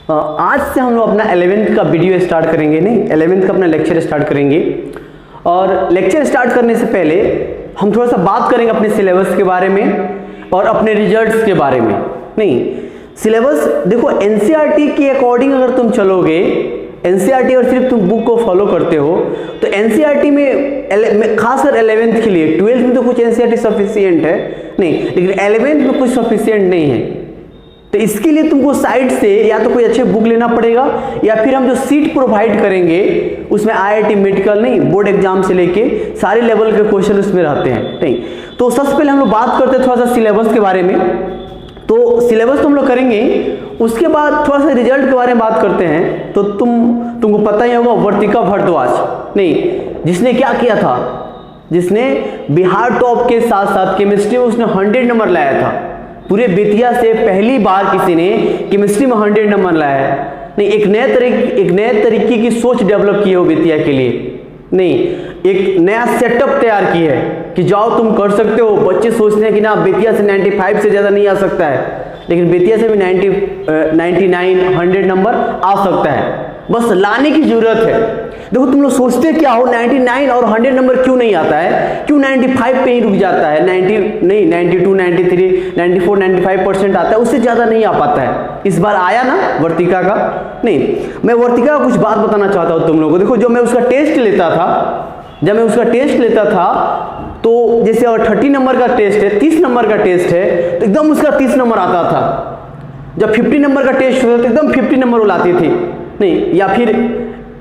आज से हम लोग अपना 11th का वीडियो स्टार्ट करेंगे, नहीं 11th का अपना लेक्चर स्टार्ट करेंगे। और लेक्चर स्टार्ट करने से पहले हम थोड़ा सा बात करेंगे अपने सिलेबस के बारे में और अपने रिजल्ट्स के बारे में। नहीं, सिलेबस देखो एनसीईआरटी के अकॉर्डिंग अगर तुम चलोगे, एनसीईआरटी और सिर्फ तुम बुक को फॉलो करते हो तो एनसीईआरटी में खासकर 11th के लिए, 12th में तो कुछ एनसीईआरटी सफिशिएंट है नहीं, लेकिन 11th में कुछ सफिशिएंट नहीं है। तो इसके लिए तुमको साइट से या तो कोई अच्छे बुक लेना पड़ेगा या फिर हम जो सीट प्रोवाइड करेंगे उसमें आईआईटी मेडिकल नहीं, बोर्ड एग्जाम से लेके सारे लेवल के क्वेश्चन उसमें रहते हैं। नहीं, तो सबसे पहले हम लोग बात करते हैं थोड़ा सा सिलेबस के बारे में। तो सिलेबस तो हम लोग करेंगे, उसके बाद थोड़ा सा रिजल्ट के बारे में बात करते हैं। तो तुमको पता ही होगा वर्तिका भारद्वाज, नहीं, जिसने क्या किया था, जिसने बिहार टॉप के साथ साथ केमिस्ट्री में उसने 100 नंबर लाया था। पूरे बेतिया से पहली बार किसी ने केमिस्ट्री में 100 नंबर लाया है। नहीं, एक नए तरीके की सोच डेवलप की है वो बेतिया के लिए। नहीं, एक नया सेटअप तैयार की है कि जाओ तुम कर सकते हो। बच्चे सोचते हैं कि ना बेतिया से 95 से ज़्यादा नहीं आ सकता है, लेकिन बेतिया से भी 99 100 नंबर आ सकता है, बस लाने की जरूरत है। देखो तुम लोग सोचते क्या हो 99 और 100 नंबर क्यों नहीं आता है, क्यों 95 पे ही रुक जाता है, 90 नहीं 92 93 94 95% आता है, उससे ज़्यादा नहीं आ पाता है। इस बार आया ना वर्तिका का। नहीं, मैं वर्तिका का कुछ बात बताना चाहता हूँ तुम लोगों को। देखो जब मैं उसका टेस्ट लेता था, तो जैसे और 30 नंबर का टेस्ट है, 30 नंबर का टेस्ट है तो एकदम उसका 30 नंबर आता था। जब 50 नंबर का टेस्ट होता था तो एकदम 50 नंबर वो लाती थी, नहीं, या फिर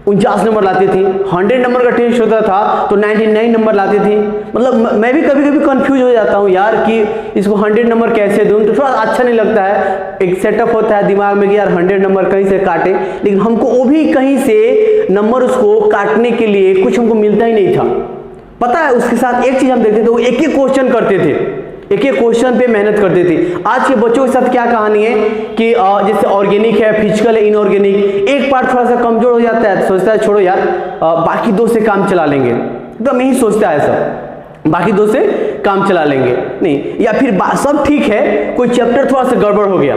49 नंबर लाती थी। 100 नंबर का टेस्ट होता था तो 99 नंबर लाती थी। मतलब मैं भी कभी कभी कंफ्यूज हो जाता हूँ यार कि इसको 100 नंबर कैसे दूँ, तो थोड़ा अच्छा नहीं लगता है। एक सेटअप होता है दिमाग में कि यार 100 नंबर कहीं से काटे, लेकिन हमको वो भी कहीं से नंबर उसको काटने के लिए कुछ हमको मिलता ही नहीं था। पता है उसके साथ एक चीज हम देखते थे, वो एक एक क्वेश्चन करते थे, एक एक क्वेश्चन पे मेहनत करते थे। आज के बच्चों के साथ क्या कहानी है कि जैसे ऑर्गेनिक है, फिजिकल है, इनऑर्गेनिक, एक पार्ट थोड़ा सा कमजोर हो जाता है, सोचता है छोड़ो यार बाकी 2 से काम चला लेंगे, एकदम यही सोचता है सब, बाकी 2 से काम चला लेंगे। नहीं, या फिर सब ठीक है, कोई चैप्टर थोड़ा सा गड़बड़ हो गया,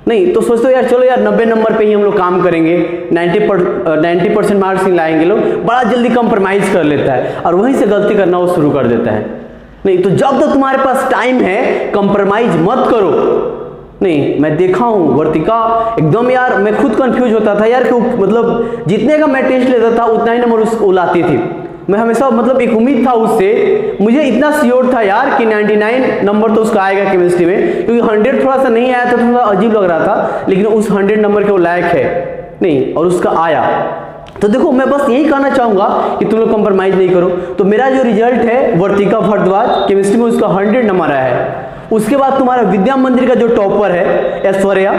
नहीं, तो सोचते हो यार चलो यार 90 नंबर पे ही हम लोग काम करेंगे, 90% मार्क्स ही लाएंगे। लोग बड़ा जल्दी कंप्रोमाइज कर लेता है और वहीं से गलती करना वो शुरू कर देता है। नहीं, तो जब तक तुम्हारे पास टाइम है कंप्रोमाइज मत करो। नहीं, मैं देखा हूँ वर्तिका एकदम यार, मैं खुद कंफ्यूज होता था यार कि मतलब जितने का मैं टेस्ट लेता था उतना ही नंबर उसको लाती थी। मैं हमेशा मतलब एक उम्मीद था उससे, मुझे इतना श्योर था यार कि 99 नंबर तो उसका आएगा केमिस्ट्री में, क्योंकि 100 थोड़ा सा नहीं आया था, थोड़ा अजीब लग रहा था, लेकिन उस 100 नंबर के वो लायक है। नहीं, और उसका आया। तो देखो मैं बस यही कहना चाहूंगा कि तुम लोग कंप्रोमाइज नहीं करो। तो मेरा जो रिजल्ट है वर्तिका भारद्वाज केमिस्ट्री में उसका 100 नंबर आया है। उसके बाद तुम्हारा विद्या मंदिर का जो टॉपर है ऐश्वर्या,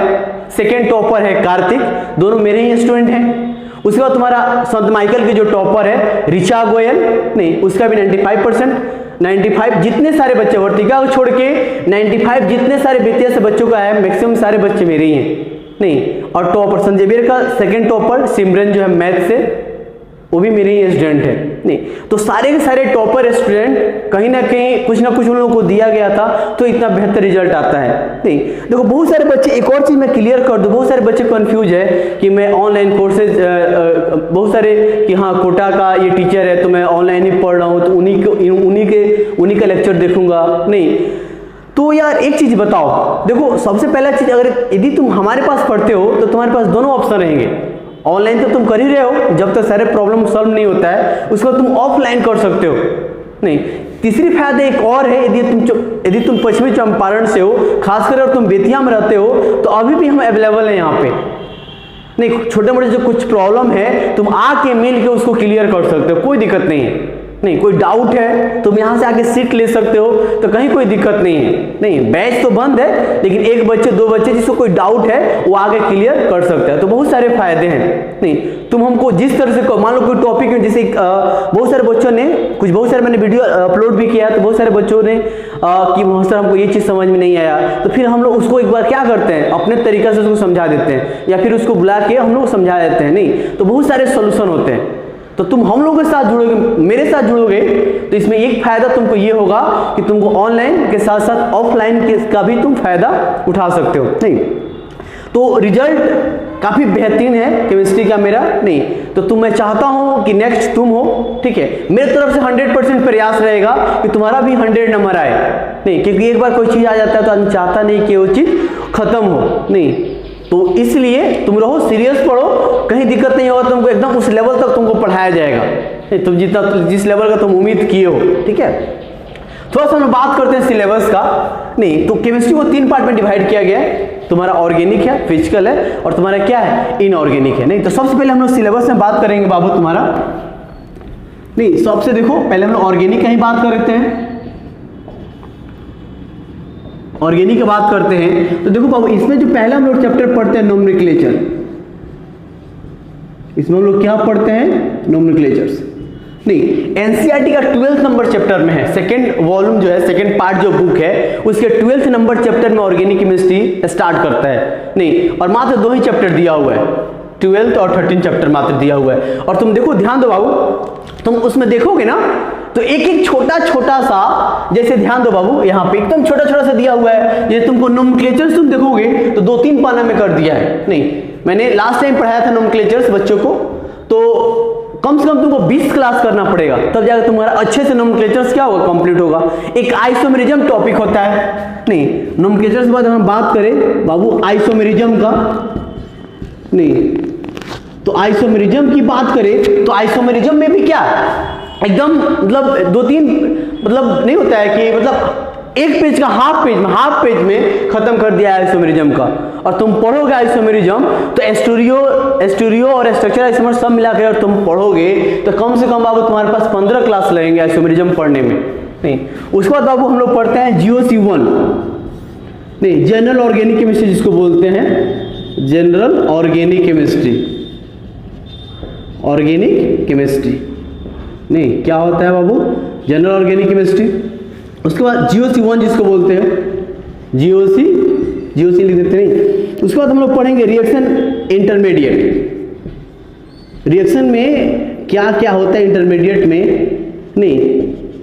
सेकेंड टॉपर है कार्तिक, दोनों मेरे ही स्टूडेंट हैं। उसके बाद तुम्हारा संत माइकल के जो टॉपर है ऋचा गोयल, नहीं, उसका भी 95%, 95 जितने सारे बच्चे वर्तिका को छोड़ के 95 जितने सारे बेतिया से बच्चों का है, मैक्सिमम सारे बच्चे मेरे ही हैं। नहीं, और टॉपर संत जेवियर का सेकंड टॉपर सिमरन जो है मैथ से, वो भी मेरे ही स्टूडेंट है। नहीं, तो सारे के सारे टॉपर स्टूडेंट कहीं ना कहीं कुछ ना कुछ उन लोगों को दिया गया था, तो इतना बेहतर रिजल्ट आता है। नहीं, देखो बहुत सारे बच्चे, एक और चीज मैं क्लियर कर दूं, बहुत सारे बच्चे कंफ्यूज है कि मैं ऑनलाइन कोर्सेज, बहुत सारे कि हाँ कोटा का ये टीचर है तो मैं ऑनलाइन ही पढ़ रहा हूँ तो उन्हीं का लेक्चर देखूंगा। नहीं, तो यार एक चीज बताओ, देखो सबसे पहला चीज, अगर यदि तुम हमारे पास पढ़ते हो तो तुम्हारे पास दोनों ऑप्शन रहेंगे। ऑनलाइन तो तुम कर ही रहे हो, जब तक सारे प्रॉब्लम सॉल्व नहीं होता है उसको तुम ऑफलाइन कर सकते हो। नहीं, तीसरी फायदा एक और है, यदि तुम पश्चिमी चंपारण से हो, खासकर अगर तुम बेतिया में रहते हो तो अभी भी हम अवेलेबल हैं यहाँ पे। नहीं, छोटे मोटे जो कुछ प्रॉब्लम है तुम आके मिल के उसको क्लियर कर सकते हो, कोई दिक्कत नहीं है। नहीं, कोई डाउट है तुम यहाँ से आके सीट ले सकते हो, तो कहीं कोई दिक्कत नहीं है। नहीं, बैच तो बंद है, लेकिन 1 बच्चे 2 बच्चे जिसको कोई डाउट है वो आगे क्लियर कर सकता है। तो बहुत सारे फायदे हैं। नहीं, तुम हमको जिस तरह से मान लो कोई टॉपिक है, जैसे बहुत सारे बच्चों ने बहुत सारे मैंने वीडियो अपलोड भी किया, तो बहुत सारे बच्चों ने कि सर हमको ये चीज़ समझ में नहीं आया, तो फिर हम लोग उसको एक बार क्या करते हैं, अपने तरीके से उसको समझा देते हैं या फिर उसको बुला के हम लोग समझा देते हैं। नहीं, तो बहुत सारे सोल्यूशन होते हैं। तो तुम हम लोगों के साथ जुड़ोगे, मेरे साथ जुड़ोगे, तो इसमें एक फायदा तुमको ये होगा कि तुमको ऑनलाइन के साथ साथ ऑफलाइन का भी तुम फायदा उठा सकते हो। नहीं, तो रिजल्ट काफ़ी बेहतरीन है केमिस्ट्री का मेरा। नहीं तो मैं चाहता हूं कि नेक्स्ट तुम हो, ठीक है, मेरी तरफ से 100% प्रयास रहेगा कि तुम्हारा भी 100 नंबर आए। नहीं, क्योंकि एक बार कोई चीज़ आ जाता है तो हम चाहता नहीं कि वो चीज़ खत्म हो। नहीं, तो इसलिए तुम रहो, सीरियस पढ़ो, कहीं दिक्कत नहीं होगा, तुमको एकदम उस लेवल तक तुमको पढ़ाया जाएगा। नहीं, तुम जिस लेवल का तुम उम्मीद किए हो, ठीक है। थोड़ा सा हम बात करते हैं सिलेबस का। नहीं, तो केमिस्ट्री को 3 पार्ट में डिवाइड किया गया है। तुम्हारा ऑर्गेनिक है, फिजिकल है, और तुम्हारा क्या है, इनऑर्गेनिक है। नहीं, तो सबसे पहले हम लोग सिलेबस में बात करेंगे बाबू तुम्हारा। नहीं, सबसे देखो पहले हम लोग ऑर्गेनिक का ही बात करते हैं। ऑर्गेनिक की बात करते हैं तो देखो बाबू, इसमें जो पहला हम लोग चैप्टर पढ़ते हैं नोमेनक्लेचर, इसमें हम लोग क्या पढ़ते हैं, नोमेनक्लेचर्स। नहीं, एनसीईआरटी का 12th नंबर चैप्टर में है, सेकंड वॉल्यूम जो है, सेकंड पार्ट जो बुक है उसके 12th नंबर चैप्टर में ऑर्गेनिक केमिस्ट्री स्टार्ट करता है। नहीं, और मात्र 2 ही चैप्टर दिया हुआ है, 12th और 13 चैप्टर मात्र दिया हुआ है। और तुम देखो, ध्यान दो बाबू, तुम उसमें देखोगे ना तो एक एक छोटा छोटा सा, जैसे ध्यान दो बाबू, यहाँ पे एकदम छोटा छोटा सा दिया हुआ है। जैसे तुमको नोमेनक्लेचर्स तुम देखोगे तो 2-3 पाना में कर दिया है। नहीं, मैंने लास्ट टाइम पढ़ाया था नोमेनक्लेचर्स बच्चों को, तो कम से कम तुमको 20 क्लास करना पड़ेगा, तब जाकर तुम्हारा अच्छे से नोमेनक्लेचर्स क्या होगा, कंप्लीट होगा। एक आइसोमेरिज्म टॉपिक होता है। नहीं, नोमेनक्लेचर्स के बाद हम बात करें बाबू आइसोमेरिज्म का। नहीं, तो आइसोमेरिज्म की बात करें तो आइसोमेरिज्म में भी क्या एकदम मतलब 2-3 मतलब नहीं होता है कि मतलब एक पेज का हाफ पेज में खत्म कर दिया है आइसोमेरिज्म का। और तुम पढ़ोगे आइसोमेरिज्म तो एस्टूरियो और स्ट्रक्चर आइसोमर सब मिला के और तुम पढ़ोगे तो कम से कम बाबू तुम्हारे पास 15 क्लास लगेंगे आइसोमेरिज्म पढ़ने में। नहीं, उसके बाद बाबू हम लोग पढ़ते हैं GOC1। नहीं, जनरल ऑर्गेनिक केमिस्ट्री जिसको बोलते हैं, general organic chemistry. Organic chemistry नहीं, क्या होता है बाबू, जनरल ऑर्गेनिक केमिस्ट्री। उसके बाद GOC1 जिसको बोलते हैं, GOC लिख देते। नहीं, उसके बाद हम लोग पढ़ेंगे रिएक्शन इंटरमीडिएट। रिएक्शन में क्या क्या होता है इंटरमीडिएट में। नहीं,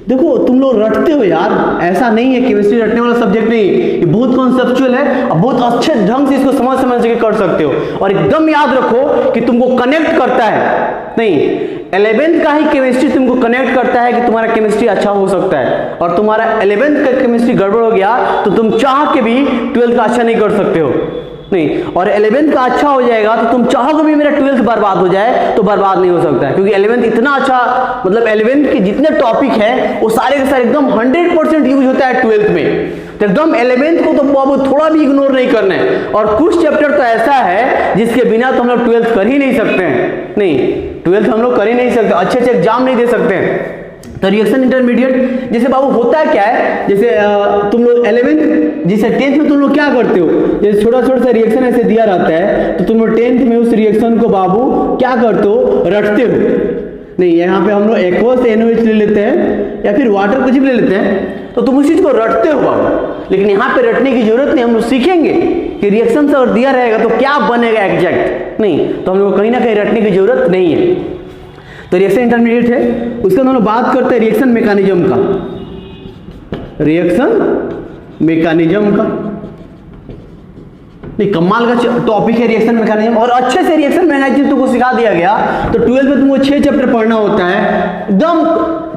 देखो तुम लोग रटते हो यार, ऐसा नहीं है, केमिस्ट्री रटने वाला सब्जेक्ट नहीं, ये बहुत कॉन्सेप्चुअल है और बहुत अच्छे ढंग से इसको समझ के कर सकते हो। और एकदम याद रखो कि तुमको कनेक्ट करता है। नहीं, 11th का ही केमिस्ट्री तुमको कनेक्ट करता है कि तुम्हारा केमिस्ट्री अच्छा हो सकता है। और तुम्हारा 11th का केमिस्ट्री गड़बड़ हो गया तो तुम चाह के भी 12th का अच्छा नहीं कर सकते हो। नहीं, और 11th का अच्छा हो जाएगा तो तुम चाहोगे भी मेरा 12th बर्बाद हो जाए तो बर्बाद नहीं हो सकता है, क्योंकि 11th इतना अच्छा, मतलब 11th के जितने टॉपिक हैं वो सारे के सारे एकदम 100% यूज होता है 12th में। तो एकदम 11th को तो बाबू थोड़ा भी इग्नोर नहीं करना है। और कुछ चैप्टर तो ऐसा है जिसके बिना तो हम लोग 12th कर ही नहीं सकते हैं। नहीं, 12th हम लोग कर ही नहीं सकते, अच्छे से एग्जाम नहीं दे सकते हैं। तो रिएक्शन इंटरमीडिएट जैसे बाबू होता है क्या है, जैसे तुम लोग 11th जैसे 10th में तुम लोग क्या करते हो, जैसे छोटा छोटा सा रिएक्शन ऐसे दिया रहता है तो तुम लोग 10th में उस रिएक्शन को बाबू क्या करते हो, रटते हो। नहीं, यहाँ पे हम लोग एक्वस NOH ले लेते हैं या फिर वाटर कुछ भी ले लेते हैं, तो तुम उस चीज को रटते हो बाबू। लेकिन यहाँ पे रटने की जरूरत नहीं, हम लोग सीखेंगे कि रिएक्शन से अगर दिया रहेगा तो क्या बनेगा एग्जैक्ट। नहीं, तो हम लोग को कहीं ना कहीं रटने की जरूरत नहीं है। तो रिएक्शन इंटरमीडिएट है। उसके बाद हम लोग बात करते हैं रिएक्शन मैकेनिज्म का। रिएक्शन मैकेनिज्म का नहीं, कमाल का टॉपिक है रिएक्शन मैकेनिज्म। और अच्छे से रिएक्शन मैकेनिज्म तुमको सिखा दिया गया तो 12th में तुमको 6 चैप्टर पढ़ना होता है, एकदम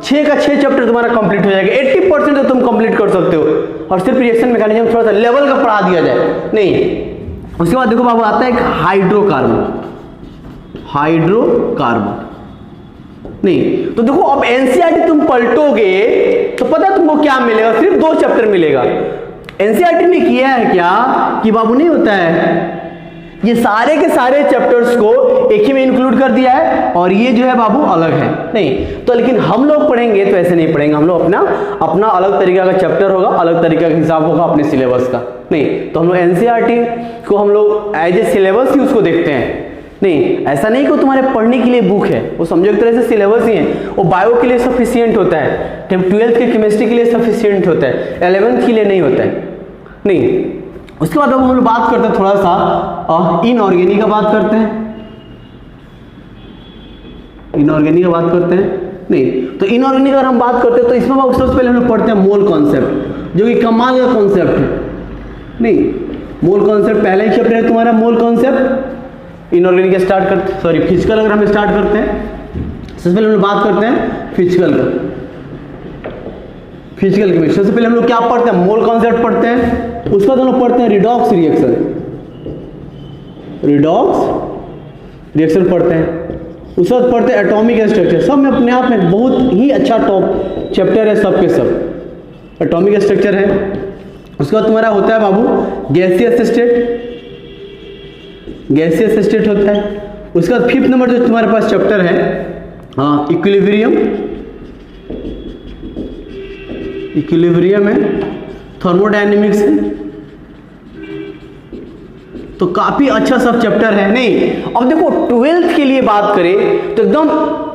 6 का 6 चैप्टर तुम्हारा कंप्लीट हो जाएगा। 80% तो तुम कंप्लीट कर सकते हो। और सिर्फ रिएक्शन मैकेनिज्म थोड़ा सा लेवल का पढ़ा दिया जाए। नहीं, उसके बाद देखो बाबू आता है एक हाइड्रोकार्बन। हाइड्रोकार्बन नहीं, तो देखो अब एनसीईआरटी तुम पलटोगे तो पता तुमको क्या मिलेगा, सिर्फ 2 चैप्टर मिलेगा। एनसीईआरटी ने किया है क्या कि बाबू नहीं होता है, ये सारे के सारे चैप्टर्स को एक ही में इंक्लूड कर दिया है और ये जो है बाबू अलग है। नहीं, तो लेकिन हम लोग पढ़ेंगे तो ऐसे नहीं पढ़ेंगे, हम लोग अपना अलग तरीका का चैप्टर होगा, अलग तरीका का हिसाब होगा अपने सिलेबस का। नहीं, तो हम लोग एनसीईआरटी को हम लोग एज ए सिलेबस ही उसको देखते हैं। नहीं, ऐसा नहीं कि तुम्हारे पढ़ने के लिए बुक है, वो समझो एक तरह से सिलेबस ही है। वो बायो के लिए सफिशिएंट होता है, 12th के केमिस्ट्री के लिए सफिशिएंट होता है, 11th के लिए नहीं होता है। नहीं, उसके बाद अब हम लोग बात करते हैं थोड़ा सा इनऑर्गेनिक का बात करते हैं। इनऑर्गेनिक का बात करते हैं। नहीं, तो इनऑर्गेनिक अगर हम बात करते हैं तो इसमें सबसे पहले हम लोग पढ़ते हैं मोल कॉन्सेप्ट, जो कि कमाल का कॉन्सेप्ट है। नहीं, मोल कॉन्सेप्ट पहला ही चैप्टर है तुम्हारा, मोल कॉन्सेप्ट। इनऑर्गेनिक स्टार्ट करते, सॉरी फिजिकल अगर हम स्टार्ट करते हैं, सबसे पहले हम लोग बात करते हैं फिजिकल का, फिजिकल केमिस्ट्री। सबसे पहले हम लोग क्या पढ़ते हैं, मोल कॉन्सेप्ट पढ़ते हैं, उसके बाद हम लोग पढ़ते हैं रिडॉक्स रिएक्शन, रिडॉक्स रिएक्शन पढ़ते हैं, उसके बाद पढ़ते हैं एटॉमिक स्ट्रक्चर। सब में अपने आप में बहुत ही अच्छा टॉप चैप्टर है, सब के सब एटॉमिक स्ट्रक्चर है। उसके बाद तुम्हारा होता है बाबू गैसियस स्टेट, गैसियस स्टेट होता है। उसके बाद 5th नंबर जो तुम्हारे पास चैप्टर है, हाँ इक्विलिब्रियम, इक्विलिब्रियम है, थर्मोडायनेमिक्स है। तो काफी अच्छा सब चैप्टर है। नहीं अब देखो 12th के लिए बात करें तो एकदम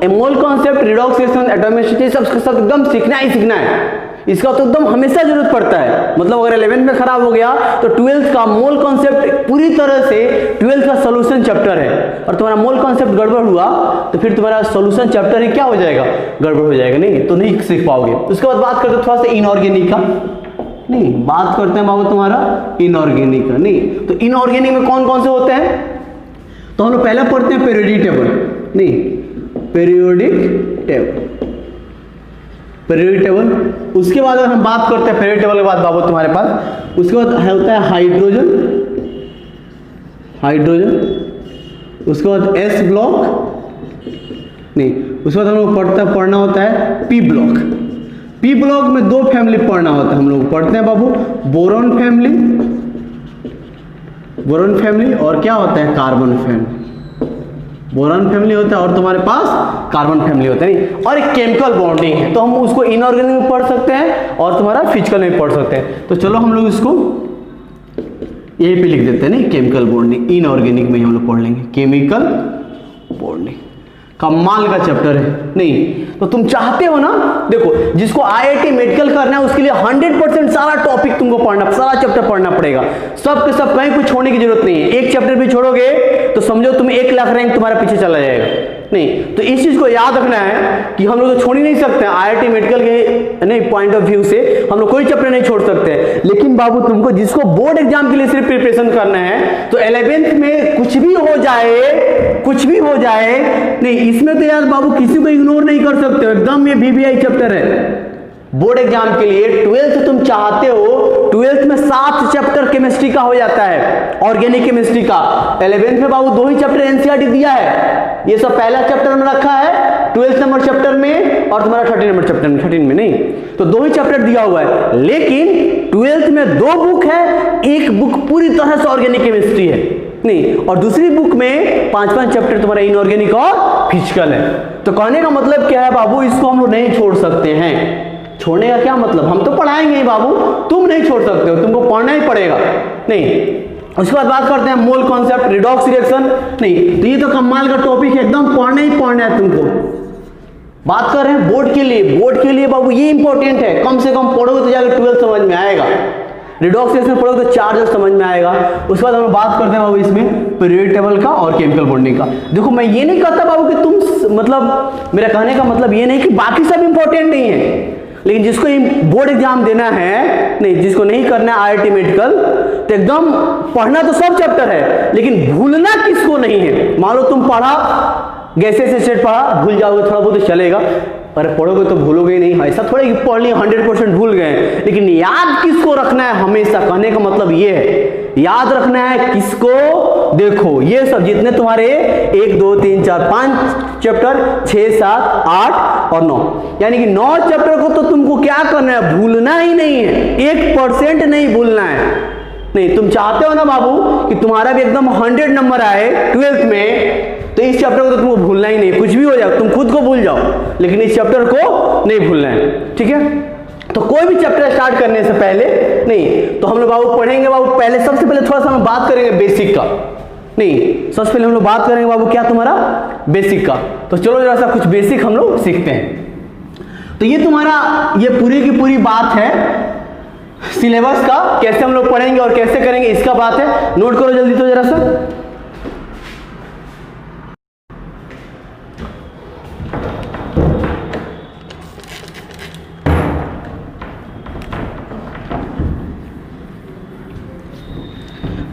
mole concept, redox reaction, atomic structure सब एकदम सीखना ही सीखना है। इसका तो एकदम हमेशा जरूरत पड़ता है। मतलब अगर 11th में खराब हो गया तो 12th का मोल कॉन्सेप्ट पूरी तरह से 12th का सॉल्यूशन चैप्टर है। और तुम्हारा मोल कॉन्सेप्ट गड़बड़ हुआ तो फिर तुम्हारा सॉल्यूशन चैप्टर ही क्या हो जाएगा, गड़बड़ हो जाएगा। नहीं तो नहीं सीख पाओगे। उसके बाद बात करते थोड़ा सा इनऑर्गेनिक का, नहीं बात करते हैं बाबू तुम्हारा इनऑर्गेनिक का। नहीं तो इनऑर्गेनिक में कौन कौन से होते हैं, तो हम लोग पहले पढ़ते हैं पीरियोडिक टेबल, नहीं पीरियोडिक टेबल, पीरियोडिक टेबल। उसके बाद अगर हम बात करते हैं पीरियोडिक टेबल के बाद बाबू तुम्हारे पास उसके बाद होता है हाइड्रोजन, हाइड्रोजन। उसके बाद एस ब्लॉक, नहीं उसके बाद हम लोग पढ़ना होता है पी ब्लॉक। पी ब्लॉक में 2 फैमिली पढ़ना होता है, हम लोग पढ़ते हैं बाबू बोरॉन फैमिली, बोरॉन फैमिली और क्या होता है कार्बन फैमिली। बोरॉन फैमिली होता है और तुम्हारे पास कार्बन फैमिली होता है। नहीं और एक केमिकल बॉन्डिंग है, तो हम उसको इनऑर्गेनिक में पढ़ सकते हैं और तुम्हारा फिजिकल में पढ़ सकते हैं। तो चलो हम लोग इसको यहीं पे लिख देते हैं, नहीं केमिकल बॉन्डिंग। इनऑर्गेनिक में हम लोग पढ़ लेंगे केमिकल बॉन्डिंग। कमाल का चैप्टर है। नहीं तो तुम चाहते हो ना, देखो जिसको आईआईटी मेडिकल करना है उसके लिए 100% सारा टॉपिक तुमको पढ़ना, सारा चैप्टर पढ़ना पड़ेगा। सब के सब कहीं कुछ छोड़ने की जरूरत नहीं है। एक चैप्टर भी छोड़ोगे तो समझो तुम 1 लाख रैंक तुम्हारा पीछे चला जाएगा। नहीं तो इस चीज को याद रखना है कि हम लोग तो छोड़ ही नहीं सकते आईआईटी मेडिकल के नहीं पॉइंट ऑफ व्यू से हम लोग कोई चैप्टर नहीं छोड़ सकते। लेकिन बाबू तुमको जिसको बोर्ड एग्जाम के लिए सिर्फ प्रिपरेशन करना है तो 11th में कुछ भी हो जाए, कुछ भी हो जाए, नहीं इसमें तो यार बाबू किसी को इग्नोर नहीं कर सकते हो, एकदम ये वीवीआई चैप्टर है बोर्ड एग्जाम के लिए। 12th तुम चाहते हो, 12th में 7 चैप्टर केमिस्ट्री का हो जाता है, ऑर्गेनिक केमिस्ट्री का। 11th में बाबू 2 ही चैप्टर एनसीईआरटी दिया है, ये सब पहला चैप्टर में रखा है 12th नंबर चैप्टर में और तुम्हारा 13 नंबर चैप्टर में, 13 में नहीं तो 2 ही चैप्टर दिया हुआ है। लेकिन 12th में 2 बुक है, एक बुक पूरी तरह से ऑर्गेनिक केमिस्ट्री है, नहीं और दूसरी बुक में 5-5 चैप्टर तुम्हारा इनऑर्गेनिक और फिजिकल है। तो कहने का मतलब क्या है बाबू, इसको हम लोग नहीं छोड़ सकते हैं। छोड़ने का क्या मतलब, हम तो पढ़ाएंगे ही बाबू, तुम नहीं छोड़ सकते हो, तुमको पढ़ना ही पड़ेगा। नहीं उसके बाद बात करते हैं मोल कॉन्सेप्ट, रिडॉक्स रिएक्शन। नहीं तो ये तो कमाल का टॉपिक है, एकदम पढ़ना ही पढ़ना है तुमको। बात कर रहे हैं बोर्ड के लिए, बोर्ड के लिए बाबू ये इंपॉर्टेंट है, कम से कम पढ़ोगे तो जाकर 12 समझ में आएगा। रिडॉक्स रिएक्शन पढ़ोगे तो 4 जो समझ में आएगा। उसके बाद हम बात करते हैं बाबू इसमें पीरियोडिक टेबल का और केमिकल बॉन्डिंग का। देखो मैं ये नहीं कहता बाबू कि तुम मतलब मेरा कहने का मतलब ये नहीं कि बाकी सब इंपॉर्टेंट नहीं है, लेकिन जिसको बोर्ड एग्जाम देना है, नहीं जिसको नहीं करना है आईआईटी मेडिकल, तो एकदम पढ़ना तो सब चैप्टर है लेकिन भूलना किसको नहीं है। मान लो तुम पढ़ा गैसेस स्टेट पढ़ा, भूल जाओगे थोड़ा बहुत तो चलेगा, पर पढ़ोगे तो भूलोगे ही नहीं। ऐसा थोड़ा कि पढ़ लिया 100% भूल गए, लेकिन याद किसको रखना है हमेशा। कहने का मतलब ये है याद रखना है किसको। देखो ये सब जितने तुम्हारे 1 2 3 4 5 चैप्टर 6 7 8 और 9, यानी कि 9 चैप्टर को तो तुमको क्या करना है, भूलना ही नहीं है, 1% नहीं भूलना है। नहीं तुम चाहते हो ना बाबू कि तुम्हारा भी एकदम 100 नंबर आए 12th में, तो इस चैप्टर को तो तुमको भूलना ही नहीं। कुछ भी हो जाए तुम खुद को भूल जाओ, लेकिन इस चैप्टर को नहीं भूलना है, ठीक है। तो कोई भी चैप्टर स्टार्ट करने से पहले नहीं तो हम लोग बाबू पढ़ेंगे बाबू, पहले सबसे पहले थोड़ा सा हम बात करेंगे बेसिक का। नहीं सबसे पहले हम लोग बात करेंगे बाबू क्या तुम्हारा बेसिक का। तो चलो जरा सा कुछ बेसिक हम लोग सीखते हैं। तो ये तुम्हारा ये पूरी की पूरी बात है सिलेबस का, कैसे हम लोग पढ़ेंगे और कैसे करेंगे इसका बात है। नोट करो जल्दी तो जरा सा।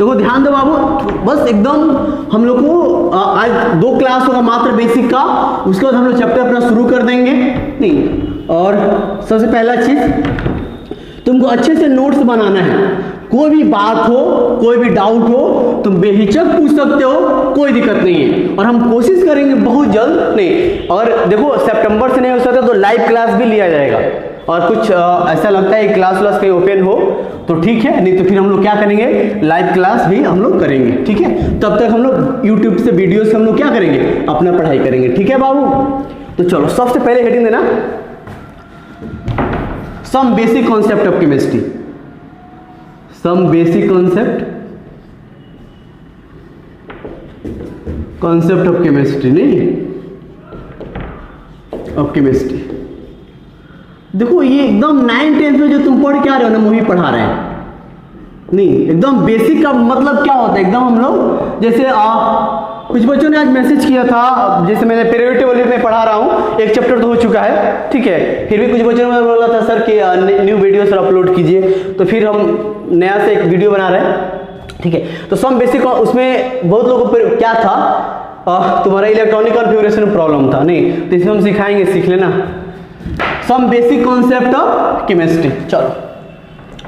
देखो ध्यान दो बाबू, बस एकदम हम लोग को आज 2 क्लास होगा मात्र बेसिक का, उसके बाद हम लोग चैप्टर अपना शुरू कर देंगे। नहीं, और सबसे पहला चीज तुमको अच्छे से नोट्स बनाना है। कोई भी बात हो, कोई भी डाउट हो, तुम बेहिचक पूछ सकते हो, कोई दिक्कत नहीं है। और हम कोशिश करेंगे बहुत जल्द, नहीं और देखो सितंबर से नहीं हो सकता तो लाइव क्लास भी लिया जाएगा। और कुछ ऐसा लगता है क्लास कहीं ओपन हो तो ठीक है, नहीं तो फिर हम लोग क्या करेंगे, लाइव क्लास भी हम लोग करेंगे। ठीक है, तब तक हम लोग यूट्यूब से वीडियो से हम लोग क्या करेंगे, अपना पढ़ाई करेंगे। ठीक है बाबू, तो चलो सबसे पहले हेडिंग देना some basic concept of chemistry. Some basic concept of chemistry, नहीं ऑफ केमिस्ट्री। देखो ये एकदम 9th-10th में जो तुम पढ़ के आ रहे हो ना, वही पढ़ा रहे हैं। नहीं, एकदम बेसिक का मतलब क्या होता है, एकदम हम लोग जैसे कुछ बच्चों ने आज मैसेज किया था, जैसे मैंने पीरियोडिक टेबल में पढ़ा रहा हूँ, एक चैप्टर तो हो चुका है, ठीक है, फिर भी कुछ बच्चों ने बोला था सर कि न्यू वीडियो सर अपलोड कीजिए, तो फिर हम नया से एक वीडियो बना रहे हैं। ठीक है, तो सम बेसिक, उसमें बहुत लोगों को क्या था, तुम्हारा इलेक्ट्रॉनिक कॉन्फ़िगरेशन प्रॉब्लम था, नहीं तो इसमें हम सिखाएंगे, सीख लेना some basic concept of chemistry. चलो,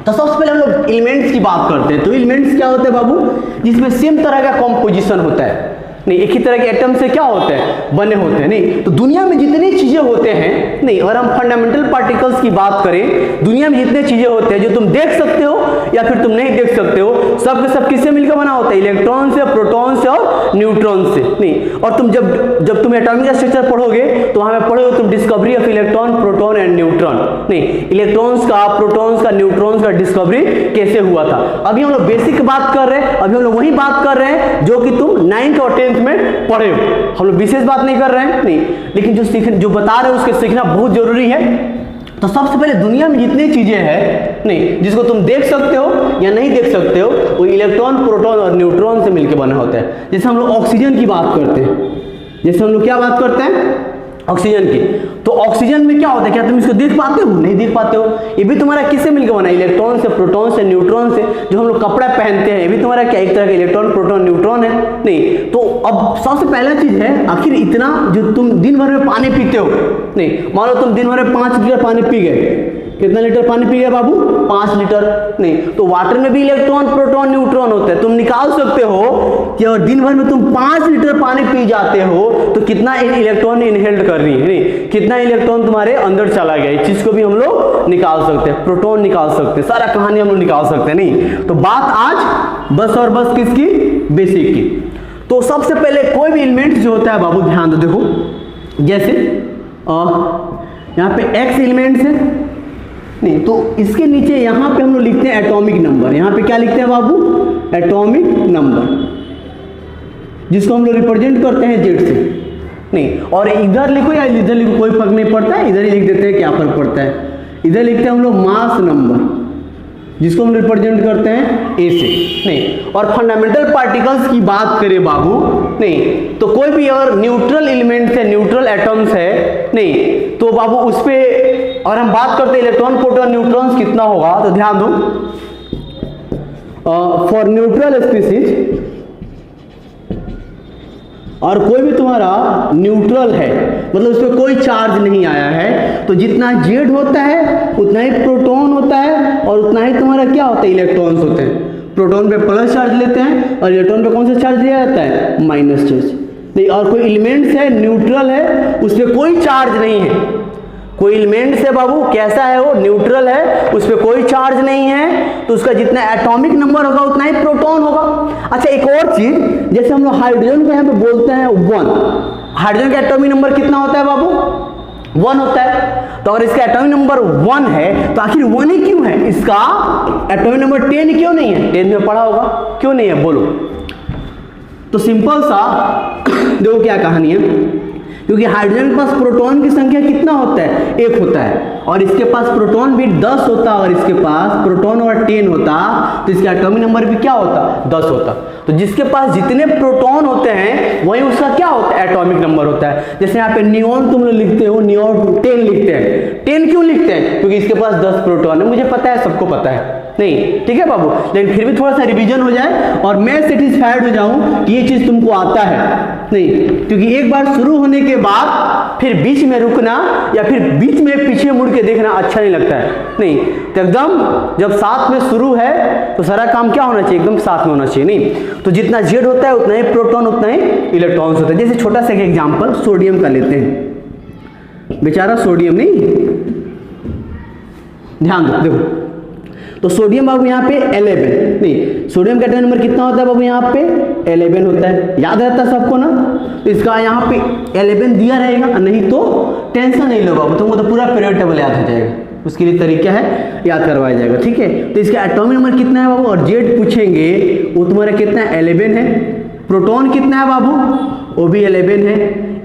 तो सबसे पहले हम लोग एलिमेंट्स की बात करते हैं। तो एलिमेंट्स क्या होते हैं बाबू, जिसमें सेम तरह का कॉम्पोजिशन होता है, नहीं एक ही तरह के एटम से क्या होते हैं, बने होते हैं। नहीं तो दुनिया में जितनी चीजें होते हैं, नहीं अगर हम फंडामेंटल पार्टिकल्स की बात करें, दुनिया में जितने चीजें होते हैं जो तुम देख सकते हो या फिर तुम नहीं देख सकते हो, सब के सब किससे मिलकर बना होता है, इलेक्ट्रॉन से, प्रोटॉन से और न्यूट्रॉन से। नहीं, और तुम जब तुम एटॉमिक स्ट्रक्चर पढ़ोगे तो वहां पे पढ़ोगे तुम discovery of electron, proton and neutron. नहीं, इलेक्ट्रॉन्स का, प्रोटॉन्स का, न्यूट्रॉन्स का डिस्कवरी कैसे हुआ था। अभी हम लोग बेसिक बात कर रहे हैं, अभी हम लोग वही बात कर रहे हैं जो कि तुम 9th और 10th में पढ़े हो। हम लोग विशेष बात नहीं कर रहे हैं, नहीं, लेकिन जो बता रहे हैं उसके सीखना बहुत जरूरी है। तो सबसे पहले दुनिया में जितनी चीजें हैं, नहीं जिसको तुम देख सकते हो या नहीं देख सकते हो, वो इलेक्ट्रॉन, प्रोटॉन और न्यूट्रॉन से मिलकर बना होता है। जैसे हम लोग ऑक्सीजन की बात करते हैं, जैसे हम लोग क्या बात करते हैं, ऑक्सीजन की, तो ऑक्सीजन में क्या होता है, क्या तुम इसको देख पाते हो, नहीं देख पाते हो। ये भी तुम्हारा किससे मिलकर बना, इलेक्ट्रॉन से, प्रोटॉन से, न्यूट्रॉन से। जो हम लोग कपड़ा पहनते हैं, ये भी तुम्हारा क्या एक तरह का इलेक्ट्रॉन, प्रोटॉन, न्यूट्रॉन है। नहीं तो अब सबसे पहला चीज है, आखिर इतना जो तुम दिन भर में पानी पीते हो, नहीं मान लो तुम दिन भर में 5 लीटर पानी पी गए, कितना लीटर पानी पी गए बाबू, 5 लीटर। नहीं तो वाटर में भी इलेक्ट्रॉन, प्रोटॉन, न्यूट्रॉन होते हैं। तुम निकाल सकते हो कि अगर दिन भर में तुम 5 लीटर पानी पी जाते हो तो कितना इलेक्ट्रॉन इनहेल्ड कर रही है, नहीं कितना इलेक्ट्रॉन तुम्हारे अंदर चला गया। इस चीज को भी हम लोग निकाल सकते हैं, प्रोटॉन निकाल सकते हैं, सारा कहानी हम लोग निकाल सकते हैं। नहीं तो बात आज बस और बस किसकी, बेसिक की। तो सबसे पहले कोई भी एलिमेंट जो होता है बाबू, ध्यान दो, देखो जैसे यहाँ पे एक्स एलिमेंट्स है, नहीं तो इसके नीचे यहाँ पे हम लोग लिखते हैं एटॉमिक नंबर। यहाँ पे क्या लिखते हैं बाबू, एटॉमिक नंबर, जिसको हम लोग रिप्रेजेंट करते हैं जेड से। नहीं और इधर लिखो या इधर लिखो, कोई फर्क नहीं पड़ता है, इधर ही लिख देते हैं, क्या फर्क पड़ता है। इधर लिखते हैं हम लोग मास नंबर, जिसको हम रिप्रेजेंट करते हैं ए से। नहीं और फंडामेंटल पार्टिकल्स की बात करें बाबू, नहीं तो कोई भी अगर न्यूट्रल एलिमेंट्स है, न्यूट्रल एटम्स है, नहीं तो बाबू उस पे और हम बात करते हैं इलेक्ट्रॉन, प्रोटॉन, न्यूट्रॉन्स कितना होगा, तो ध्यान दो, फॉर न्यूट्रल स्पीसीज, और कोई भी तुम्हारा न्यूट्रल है, मतलब उस पर कोई चार्ज नहीं आया है, तो जितना जेड होता है उतना ही प्रोटॉन होता है और उतना ही तुम्हारा क्या होता है, इलेक्ट्रॉन्स होते हैं। प्रोटॉन पे प्लस चार्ज लेते हैं और इलेक्ट्रॉन पे कौन सा चार्ज लिया जाता है, माइनस चार्ज। नहीं और कोई एलिमेंट्स है, न्यूट्रल है, उस पर कोई चार्ज नहीं है। कोई एलिमेंट से बाबू कैसा है, वो न्यूट्रल है, उस पर कोई चार्ज नहीं है, तो उसका जितना एटॉमिक नंबर होगा उतना ही प्रोटॉन होगा। अच्छा एक और चीज, जैसे हम लोग हाइड्रोजन को यहाँ पे बोलते हैं 1, हाइड्रोजन का एटॉमिक नंबर कितना होता है बाबू, 1 होता है। तो अगर इसका एटॉमिक नंबर 1 है तो आखिर 1 ही क्यों है, इसका एटॉमिक नंबर 10 क्यों नहीं है, 10 में पढ़ा होगा, क्यों नहीं है बोलो। तो सिंपल सा देखो क्या कहानी है, क्योंकि हाइड्रोजन के पास प्रोटॉन की संख्या कितना होता है, 1 होता है, और इसके पास प्रोटॉन भी 10 होता, और इसके पास प्रोटॉन और 10 होता, तो इसका एटॉमिक नंबर भी क्या होता, 10 होता। तो जिसके पास जितने प्रोटॉन होते हैं वही उसका क्या होता है, एटॉमिक नंबर होता है। जैसे यहाँ पे नियॉन तुम लोग लिखते हो, नियॉन 10 लिखते हैं, 10 क्यों लिखते हैं, क्योंकि इसके पास 10 प्रोटॉन है, मुझे पता है, सबको पता है। नहीं, ठीक है बाबू। लेकिन फिर भी थोड़ा सा रिवीजन हो जाए और मैं सेटिस्फाइड हो जाऊं कि ये चीज तुमको आता है। नहीं, क्योंकि एक बार शुरू होने के बाद फिर बीच में रुकना या फिर बीच में पीछे मुड़ के देखना अच्छा नहीं लगता है। नहीं, तो एकदम जब साथ में शुरू है तो सारा काम क्या होना चाहिए, एकदम साथ में होना चाहिए। नहीं, तो जितना जेड होता है उतना ही प्रोटॉन उतना ही इलेक्ट्रॉन्स होता है। जैसे छोटा सा एग्जांपल सोडियम का लेते हैं, बेचारा सोडियम, नहीं ध्यान दो, देखो तो सोडियम बाबू यहाँ पे 11, नहीं सोडियम का एटॉमिक नंबर कितना होता है बाबू, यहाँ पे 11 होता है। याद रहता है सबको ना, तो इसका यहाँ पे 11 दिया रहेगा, नहीं तो टेंशन नहीं लो बाबू, तुमको तो पूरा पीरियड टेबल याद हो जाएगा। उसके लिए तरीका है, याद करवाया जाएगा, ठीक है। तो इसका एटॉमिक नंबर कितना है बाबू, और जेड पूछेंगे वो तुम्हारा कितना है, 11 है। प्रोटॉन कितना है बाबू, वो भी 11 है।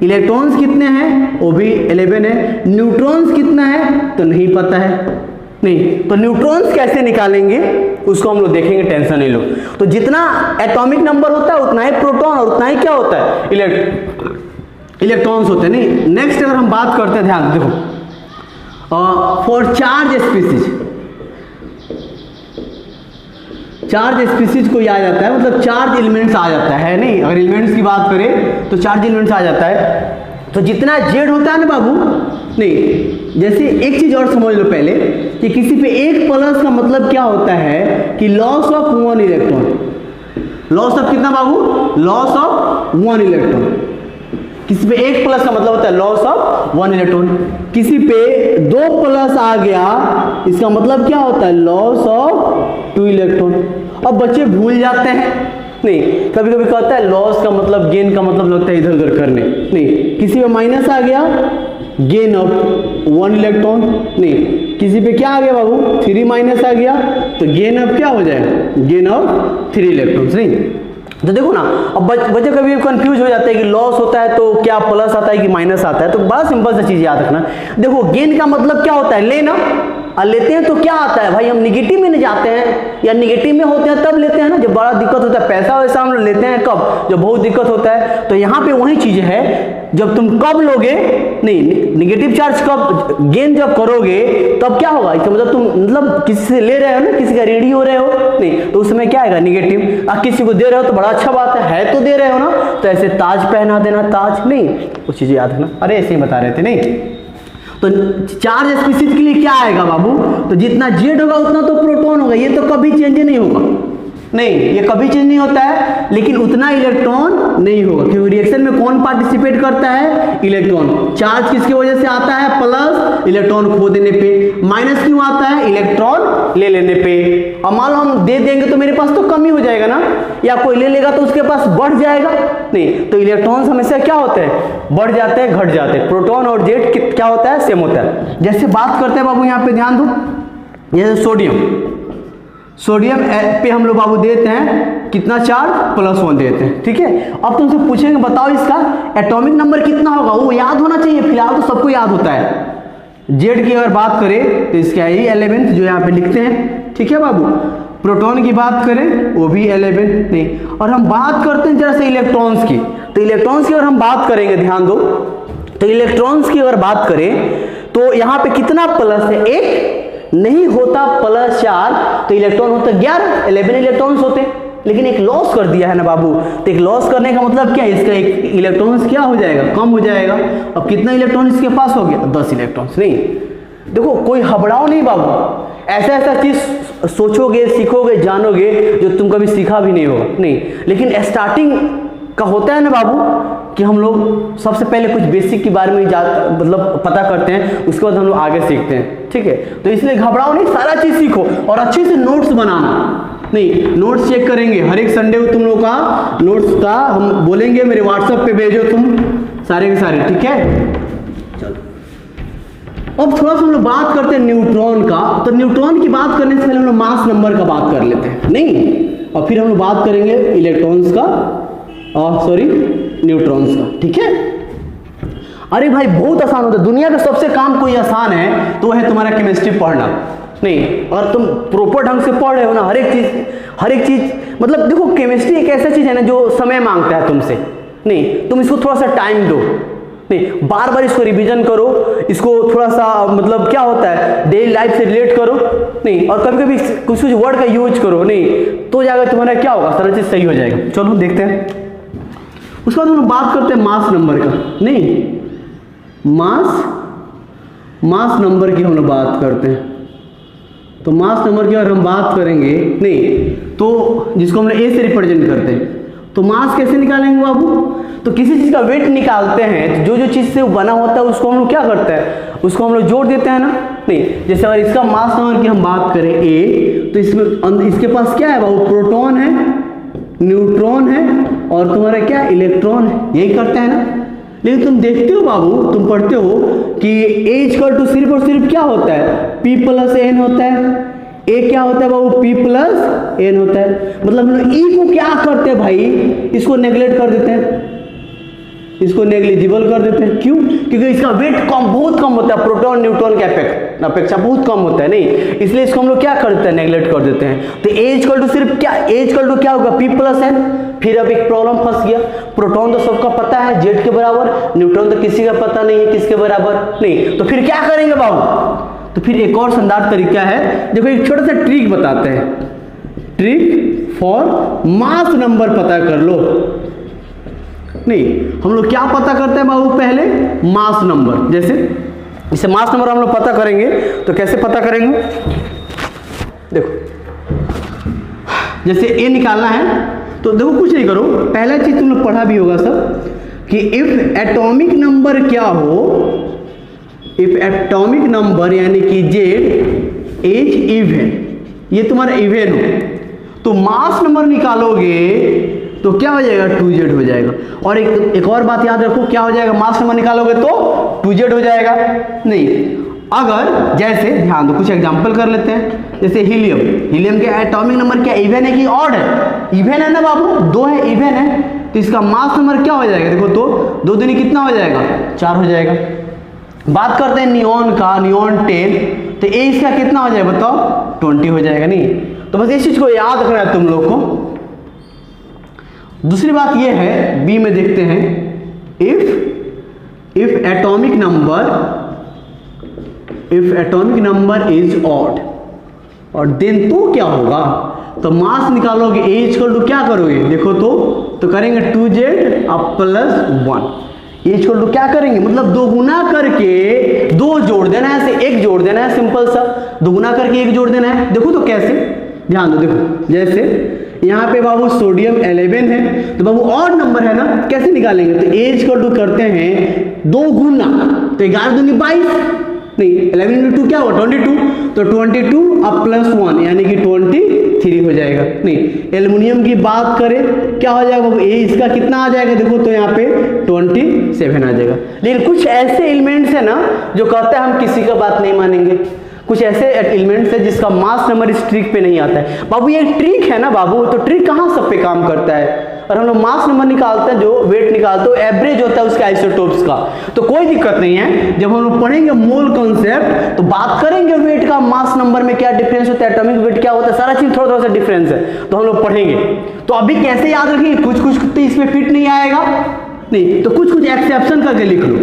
इलेक्ट्रॉन्स कितने हैं, वो भी 11 है। न्यूट्रॉन्स कितना है तो नहीं पता है। नहीं, तो न्यूट्रॉन्स कैसे निकालेंगे उसको हम लोग देखेंगे, टेंशन नहीं लो। तो जितना एटॉमिक नंबर होता है उतना ही प्रोटॉन और उतना ही क्या होता है, इलेक्ट्रॉन्स होते हैं। नहीं, नेक्स्ट अगर हम बात करते हैं, ध्यान देखो, for charge species, charge species को आ जाता है, मतलब चार्ज एलिमेंट्स आ जाता है। नहीं, अगर एलिमेंट्स की बात करें तो चार्ज एलिमेंट्स आ जाता है। तो जितना जेड होता है ना बाबू, नहीं जैसे एक चीज और समझ लो पहले कि किसी पे एक प्लस का मतलब क्या होता है कि loss of 1 electron. Loss of कितना बाबू, लॉस ऑफ 1 इलेक्ट्रॉन। किसी पे एक प्लस का मतलब होता है लॉस ऑफ 1 इलेक्ट्रॉन। किसी पे 2 प्लस आ गया, इसका मतलब क्या होता है, लॉस ऑफ 2 इलेक्ट्रॉन। अब बच्चे भूल जाते हैं, नहीं कभी कभी कहता है लॉस का मतलब गेन का मतलब लगता है इधर उधर करने। नहीं, किसी पे माइनस आ गया, गेन ऑफ 1 इलेक्ट्रॉन। नहीं, किसी पे क्या आ गया बाबू, 3 माइनस आ गया, तो गेन ऑफ क्या हो जाएगा, गेन ऑफ 3 इलेक्ट्रॉन्स। नहीं, तो देखो ना, अब बच्चे कभी कंफ्यूज हो जाते हैं कि लॉस होता है तो क्या प्लस आता है कि माइनस आता है। तो बड़ा सिंपल सा चीज याद रखना, देखो गेन का मतलब क्या होता है, लेना। और लेते हैं तो क्या आता है भाई, हम निगेटिव में नहीं जाते हैं या निगेटिव में होते हैं तब लेते हैं ना, जब बड़ा दिक्कत होता है। पैसा वैसा हम लोग लेते हैं कब, जब बहुत दिक्कत होता है। तो यहाँ पे वही चीज है, जब तुम कब लोगे, नहीं निगेटिव चार्ज कब गेन जब करोगे तब क्या होगा, इसका मतलब तुम मतलब किसी से ले रहे हो ना, किसी का ऋणी हो रहे हो, नहीं तो उस समय क्या आएगा, निगेटिव। और किसी को दे रहे हो तो बड़ा अच्छा बात है तो दे रहे हो ना, तो ऐसे ताज पहना देना, ताज नहीं, वो चीजें याद रखना। अरे ऐसे ही बता रहे थे। नहीं, तो चार्ज स्पीसीज के लिए क्या आएगा बाबू, तो जितना जेड होगा उतना तो प्रोटॉन होगा, ये तो कभी चेंज नहीं होगा। नहीं, ये कभी चेंज नहीं होता है, लेकिन उतना इलेक्ट्रॉन नहीं होगा, क्योंकि रिएक्शन में कौन पार्टिसिपेट करता है, इलेक्ट्रॉन। चार्ज किसकी वजह से आता है, प्लस, इलेक्ट्रॉन खो देने पे। माइनस क्यों आता है, इलेक्ट्रॉन ले लेने पे। और मान लो हम दे देंगे तो मेरे पास तो कम ही हो जाएगा ना, या कोई ले लेगा तो उसके पास बढ़ जाएगा। नहीं, तो इलेक्ट्रॉन्स हमेशा क्या होते हैं, बढ़ जाते हैं, घट जाते हैं। प्रोटॉन और जेड क्या होता है, सेम होता है। जैसे बात करते हैं बाबू, यहाँ पे ध्यान दो, जैसे सोडियम पे हम लोग बाबू देते हैं कितना चार्ज, +1 देते हैं, ठीक है। अब तुमसे पूछेंगे बताओ इसका एटॉमिक नंबर कितना होगा, वो याद होना चाहिए, फिलहाल तो सबको याद होता है। जेड की अगर बात करें तो इसका यही 11 जो यहाँ पे लिखते हैं, ठीक है बाबू। प्रोटॉन की बात करें वो भी 11, नहीं। और हम बात करते हैं जरा से इलेक्ट्रॉन्स की, तो इलेक्ट्रॉन्स की अगर हम बात करेंगे, ध्यान दो, तो इलेक्ट्रॉन्स की अगर बात करें तो यहाँ पे कितना प्लस है, एक नहीं होता +4, तो इलेक्ट्रॉन होता 11 इलेक्ट्रॉन्स होते, लेकिन एक लॉस कर दिया है ना बाबू। तो एक लॉस करने का मतलब क्या है, इसका एक इलेक्ट्रॉन्स क्या हो जाएगा, कम हो जाएगा। अब कितना इलेक्ट्रॉन इसके पास हो गया, 10 इलेक्ट्रॉन्स। नहीं, देखो कोई घबराओ नहीं बाबू, ऐसा चीज सोचोगे, सीखोगे, जानोगे जो तुम कभी सीखा भी नहीं होगा। नहीं, लेकिन स्टार्टिंग का होता है ना बाबू कि हम लोग सबसे पहले कुछ बेसिक के बारे में मतलब पता करते हैं, उसके बाद हम लोग आगे सीखते हैं, ठीक है। तो इसलिए घबराओ नहीं, सारा चीज सीखो और अच्छे से नोट्स बनाना। नहीं, नोट्स चेक करेंगे हर एक संडे को, तुम लोग का नोट्स का हम बोलेंगे, मेरे व्हाट्सएप पे भेजो तुम सारे के सारे, ठीक है। चलो अब थोड़ा सा हम लोग बात करते हैं न्यूट्रॉन का। तो न्यूट्रॉन की बात करने से पहले हम लोग मास नंबर का बात कर लेते हैं, नहीं, और फिर हम लोग बात करेंगे इलेक्ट्रॉन्स का और सॉरी न्यूट्रॉन्स का, ठीक है। अरे भाई बहुत आसान होता है, दुनिया का सबसे काम कोई आसान है तो है तुम्हारा केमिस्ट्री पढ़ना। नहीं, और तुम प्रॉपर ढंग से पढ़ रहे हो ना, हर एक चीज मतलब देखो, केमिस्ट्री एक ऐसा चीज है ना जो समय मांगता है तुमसे। नहीं, तुम इसको थोड़ा सा टाइम दो, नहीं, बार बार इसको रिवीजन करो, इसको थोड़ा सा मतलब क्या होता है डेली लाइफ से रिलेट करो, नहीं, और कभी कभी कुछ कुछ वर्ड का यूज करो, नहीं, तो जाकर तुम्हारा क्या होगा, सारा चीज सही हो जाएगा। चलो देखते हैं। उसके बाद हम लोग बात करते हैं मास नंबर का, नहीं, मास नंबर की हम लोग बात करते हैं। तो मास नंबर की अगर हम बात करेंगे, नहीं, तो जिसको हम ए से रिप्रेजेंट करते हैं, तो मास कैसे निकालेंगे बाबू? तो किसी चीज का वेट निकालते हैं, तो जो चीज से वो बना होता है उसको हम लोग क्या करते हैं, उसको हम लोग जोड़ देते हैं ना, नहीं। जैसे अगर इसका मास नंबर की हम बात करें ए, तो इसमें इसके पास क्या है बाबू, प्रोटॉन है, न्यूट्रॉन है और तुम्हारा क्या इलेक्ट्रॉन है, यही करते हैं ना। लेकिन तुम देखते हो बाबू, तुम पढ़ते हो कि ए इक्वल टू सिर्फ और सिर्फ क्या होता है, P प्लस एन होता है। ए क्या होता है बाबू, P प्लस एन होता है। मतलब हम लोग ई को क्या करते हैं भाई, इसको नेग्लेक्ट कर देते हैं, इसको नेग्लिजिबल कर देते हैं। क्यों? क्योंकि इसका वेट बहुत कम होता है, प्रोटॉन न्यूट्रॉन के अपेक्षा बहुत कम होता है, नहीं, इसलिए इसको हम लोग क्या करते हैं, नेग्लेक्ट कर देते हैं। तो ए इक्वल टू सिर्फ क्या, ए इक्वल टू क्या होगा, P प्लस एन। फिर अब एक प्रॉब्लम फंस गया, प्रोटॉन तो सबका पता है जेड के बराबर, न्यूट्रॉन तो किसी का पता नहीं है किसके बराबर, नहीं, तो फिर क्या करेंगे बाबू? तो फिर एक और शानदार तरीका है, देखो एक छोटा सा ट्रिक बताते हैं, ट्रिक फॉर मास नंबर पता कर लो। नहीं, हम लोग क्या पता करते हैं बाबू, पहले मास नंबर। जैसे मास नंबर हम लोग पता करेंगे, तो कैसे पता करेंगे, देखो जैसे ए निकालना है, तो देखो कुछ नहीं करो, पहला चीज तुम लोग पढ़ा भी होगा सब कि इफ एटॉमिक नंबर क्या हो, इफ एटॉमिक नंबर यानी कि जेड इज इवन, ये तुम्हारा इवन हो, तो मास नंबर निकालोगे तो क्या हो जाएगा, 2z हो जाएगा। और एक और बात याद रखो, क्या हो जाएगा, मास नंबर निकालोगे तो 2z हो जाएगा। नहीं, अगर जैसे ध्यान दो, कुछ एग्जांपल कर लेते हैं। जैसे हीलियम के एटॉमिक नंबर क्या इवन है कि ऑड है, इवन है ना बाबू, 2 है, इवन है, तो इसका मास नंबर क्या हो जाएगा, देखो तो 2 दूनी कितना हो जाएगा, 4 हो जाएगा। बात करते हैं नियॉन का, नियॉन 10, तो ए इसका कितना हो जाएगा बताओ, 20 हो जाएगा। नहीं, तो बस इस चीज को याद रखना है तुम लोग को। दूसरी बात ये है, बी में देखते हैं, if atomic number is odd, और देन तो क्या होगा, तो मास निकालोगे, ए इक्वल टू क्या करोगे, देखो तो करेंगे 2z अब प्लस 1, ए इक्वल टू क्या करेंगे, मतलब 2 गुना करके 2 जोड़ देना है, ऐसे 1 जोड़ देना है, सिंपल सा, 2 गुना करके 1 जोड़ देना है। देखो तो कैसे, ध्यान दो, देखो जैसे यहाँ पे बाबू सोडियम 11 है, तो बाबू और नंबर है ना, कैसे निकालेंगे, तो ए इक्वल टू करते हैं 2 गुना, तो 11 दूनी 22, नहीं 11 इंटू 2 क्या होगा 22, तो 22 अब प्लस 1 यानी कि 23 हो जाएगा। नहीं, एल्युमिनियम की बात करें क्या हो जाएगा बाबू, ए इसका कितना आ जाएगा, देखो तो यहाँ पे 27 आ जाएगा। लेकिन कुछ ऐसे एलिमेंट्स है ना जो कहते हैं हम किसी का बात नहीं मानेंगे, कुछ ऐसे एलिमेंट्स है जिसका मास नंबर इस ट्रिक पे नहीं आता है। बाबू ये ट्रिक है ना बाबू, तो ट्रिक कहाँ सब पे काम करता है, और हम लोग मास नंबर निकालते हैं, जो वेट निकालते हैं एवरेज होता है उसके आइसोटोप्स का, तो कोई दिक्कत नहीं है। जब हम लोग पढ़ेंगे मोल कॉन्सेप्ट तो बात करेंगे वेट का, मास नंबर में क्या डिफरेंस होता है, एटॉमिक वेट क्या होता है, सारा चीज थोड़ा सा डिफरेंस है, तो हम लोग पढ़ेंगे। तो अभी कैसे याद रखेंगे, कुछ तो इसमें फिट नहीं आएगा, नहीं, तो कुछ एक्सेप्शन करके लिख लो।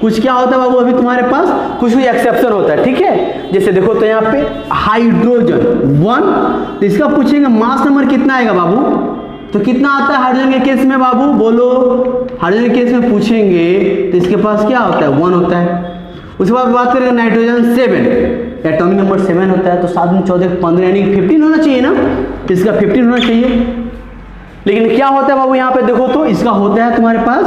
कुछ क्या होता है बाबू, अभी तुम्हारे पास कुछ एक्सेप्शन होता है, ठीक है। जैसे देखो तो यहाँ पे हाइड्रोजन 1, तो इसका पूछेंगे मास नंबर कितना आएगा बाबू, तो कितना आता है हाइड्रोजन के केस में बाबू, बोलो, हाइड्रोजन के केस में पूछेंगे तो इसके पास क्या होता है 1 होता है। उसके बाद बात करेंगे नाइट्रोजन 7, एटॉमिक नंबर 7 होता है, तो 7 में 14 15 यानी 15 होना चाहिए ना, इसका 15 होना चाहिए। लेकिन क्या होता है बाबू यहाँ पे देखो तो इसका होता है तुम्हारे पास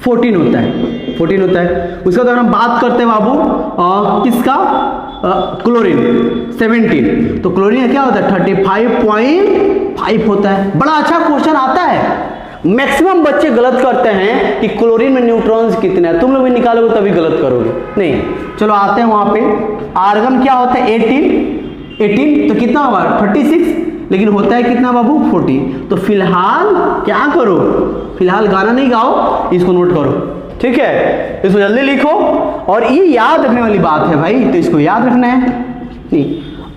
14 होता है, 14 होता है। उसके बाद हम बात करते हैं बाबू किसका, क्लोरीन 17, तो क्लोरीन क्या होता है 35.5 होता है। बड़ा अच्छा क्वेश्चन आता है, मैक्सिमम बच्चे गलत करते हैं कि क्लोरीन में न्यूट्रॉन्स कितने हैं, तुम लोग भी निकालोगे तभी गलत करोगे। नहीं, चलो आते हैं वहां पे। आर्गन क्या होता है 18, तो कितना होगा 36, लेकिन होता है कितना बाबू 40। तो फिलहाल क्या करो, फिलहाल गाना नहीं गाओ, इसको नोट करो, ठीक है, इसको जल्दी लिखो। और ये याद रखने वाली बात है भाई, तो इसको याद रखना है। नहीं,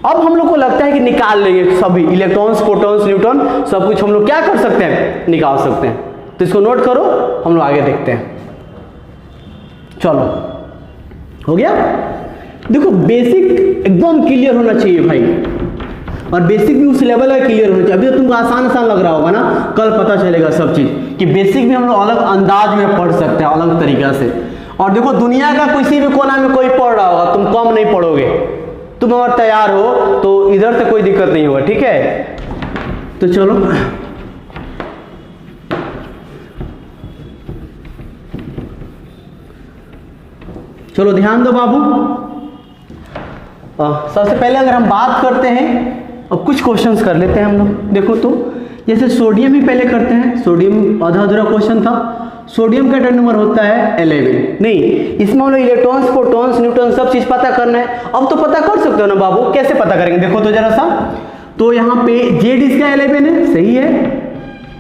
अब हम लोग को लगता है कि निकाल लेंगे सभी इलेक्ट्रॉन्स, प्रोटॉन्स, न्यूट्रॉन, सब कुछ हम लोग क्या कर सकते हैं, निकाल सकते हैं। तो इसको नोट करो, हम लोग आगे देखते हैं। चलो हो गया। देखो बेसिक एकदम क्लियर होना चाहिए भाई, और बेसिक भी उस लेवल का क्लियर होना चाहिए। अभी तो तुमको आसान आसान लग रहा होगा ना, कल पता चलेगा सब चीज कि बेसिक भी हम लोग अलग अंदाज में पढ़ सकते हैं, अलग तरीका से। और देखो दुनिया का किसी भी कोना में कोई पढ़ रहा होगा, तुम कम नहीं पढ़ोगे। तुम अगर तैयार हो तो इधर से कोई दिक्कत नहीं होगा, ठीक है। तो चलो चलो ध्यान दो बाबू। सबसे पहले अगर हम बात करते हैं, अब कुछ क्वेश्चंस कर लेते हैं हम लोग। देखो तो जैसे सोडियम ही पहले करते हैं, सोडियम आधा अधूरा क्वेश्चन था। सोडियम का एटॉमिक नंबर होता है 11। नहीं, इसमें हम लोग इलेक्ट्रॉन्स, प्रोटॉन्स, न्यूट्रॉन सब चीज पता करना है। अब तो पता कर सकते हो ना बाबू, कैसे पता करेंगे देखो तो जरा सा। तो यहाँ पे जेड इसका 11 है, सही है।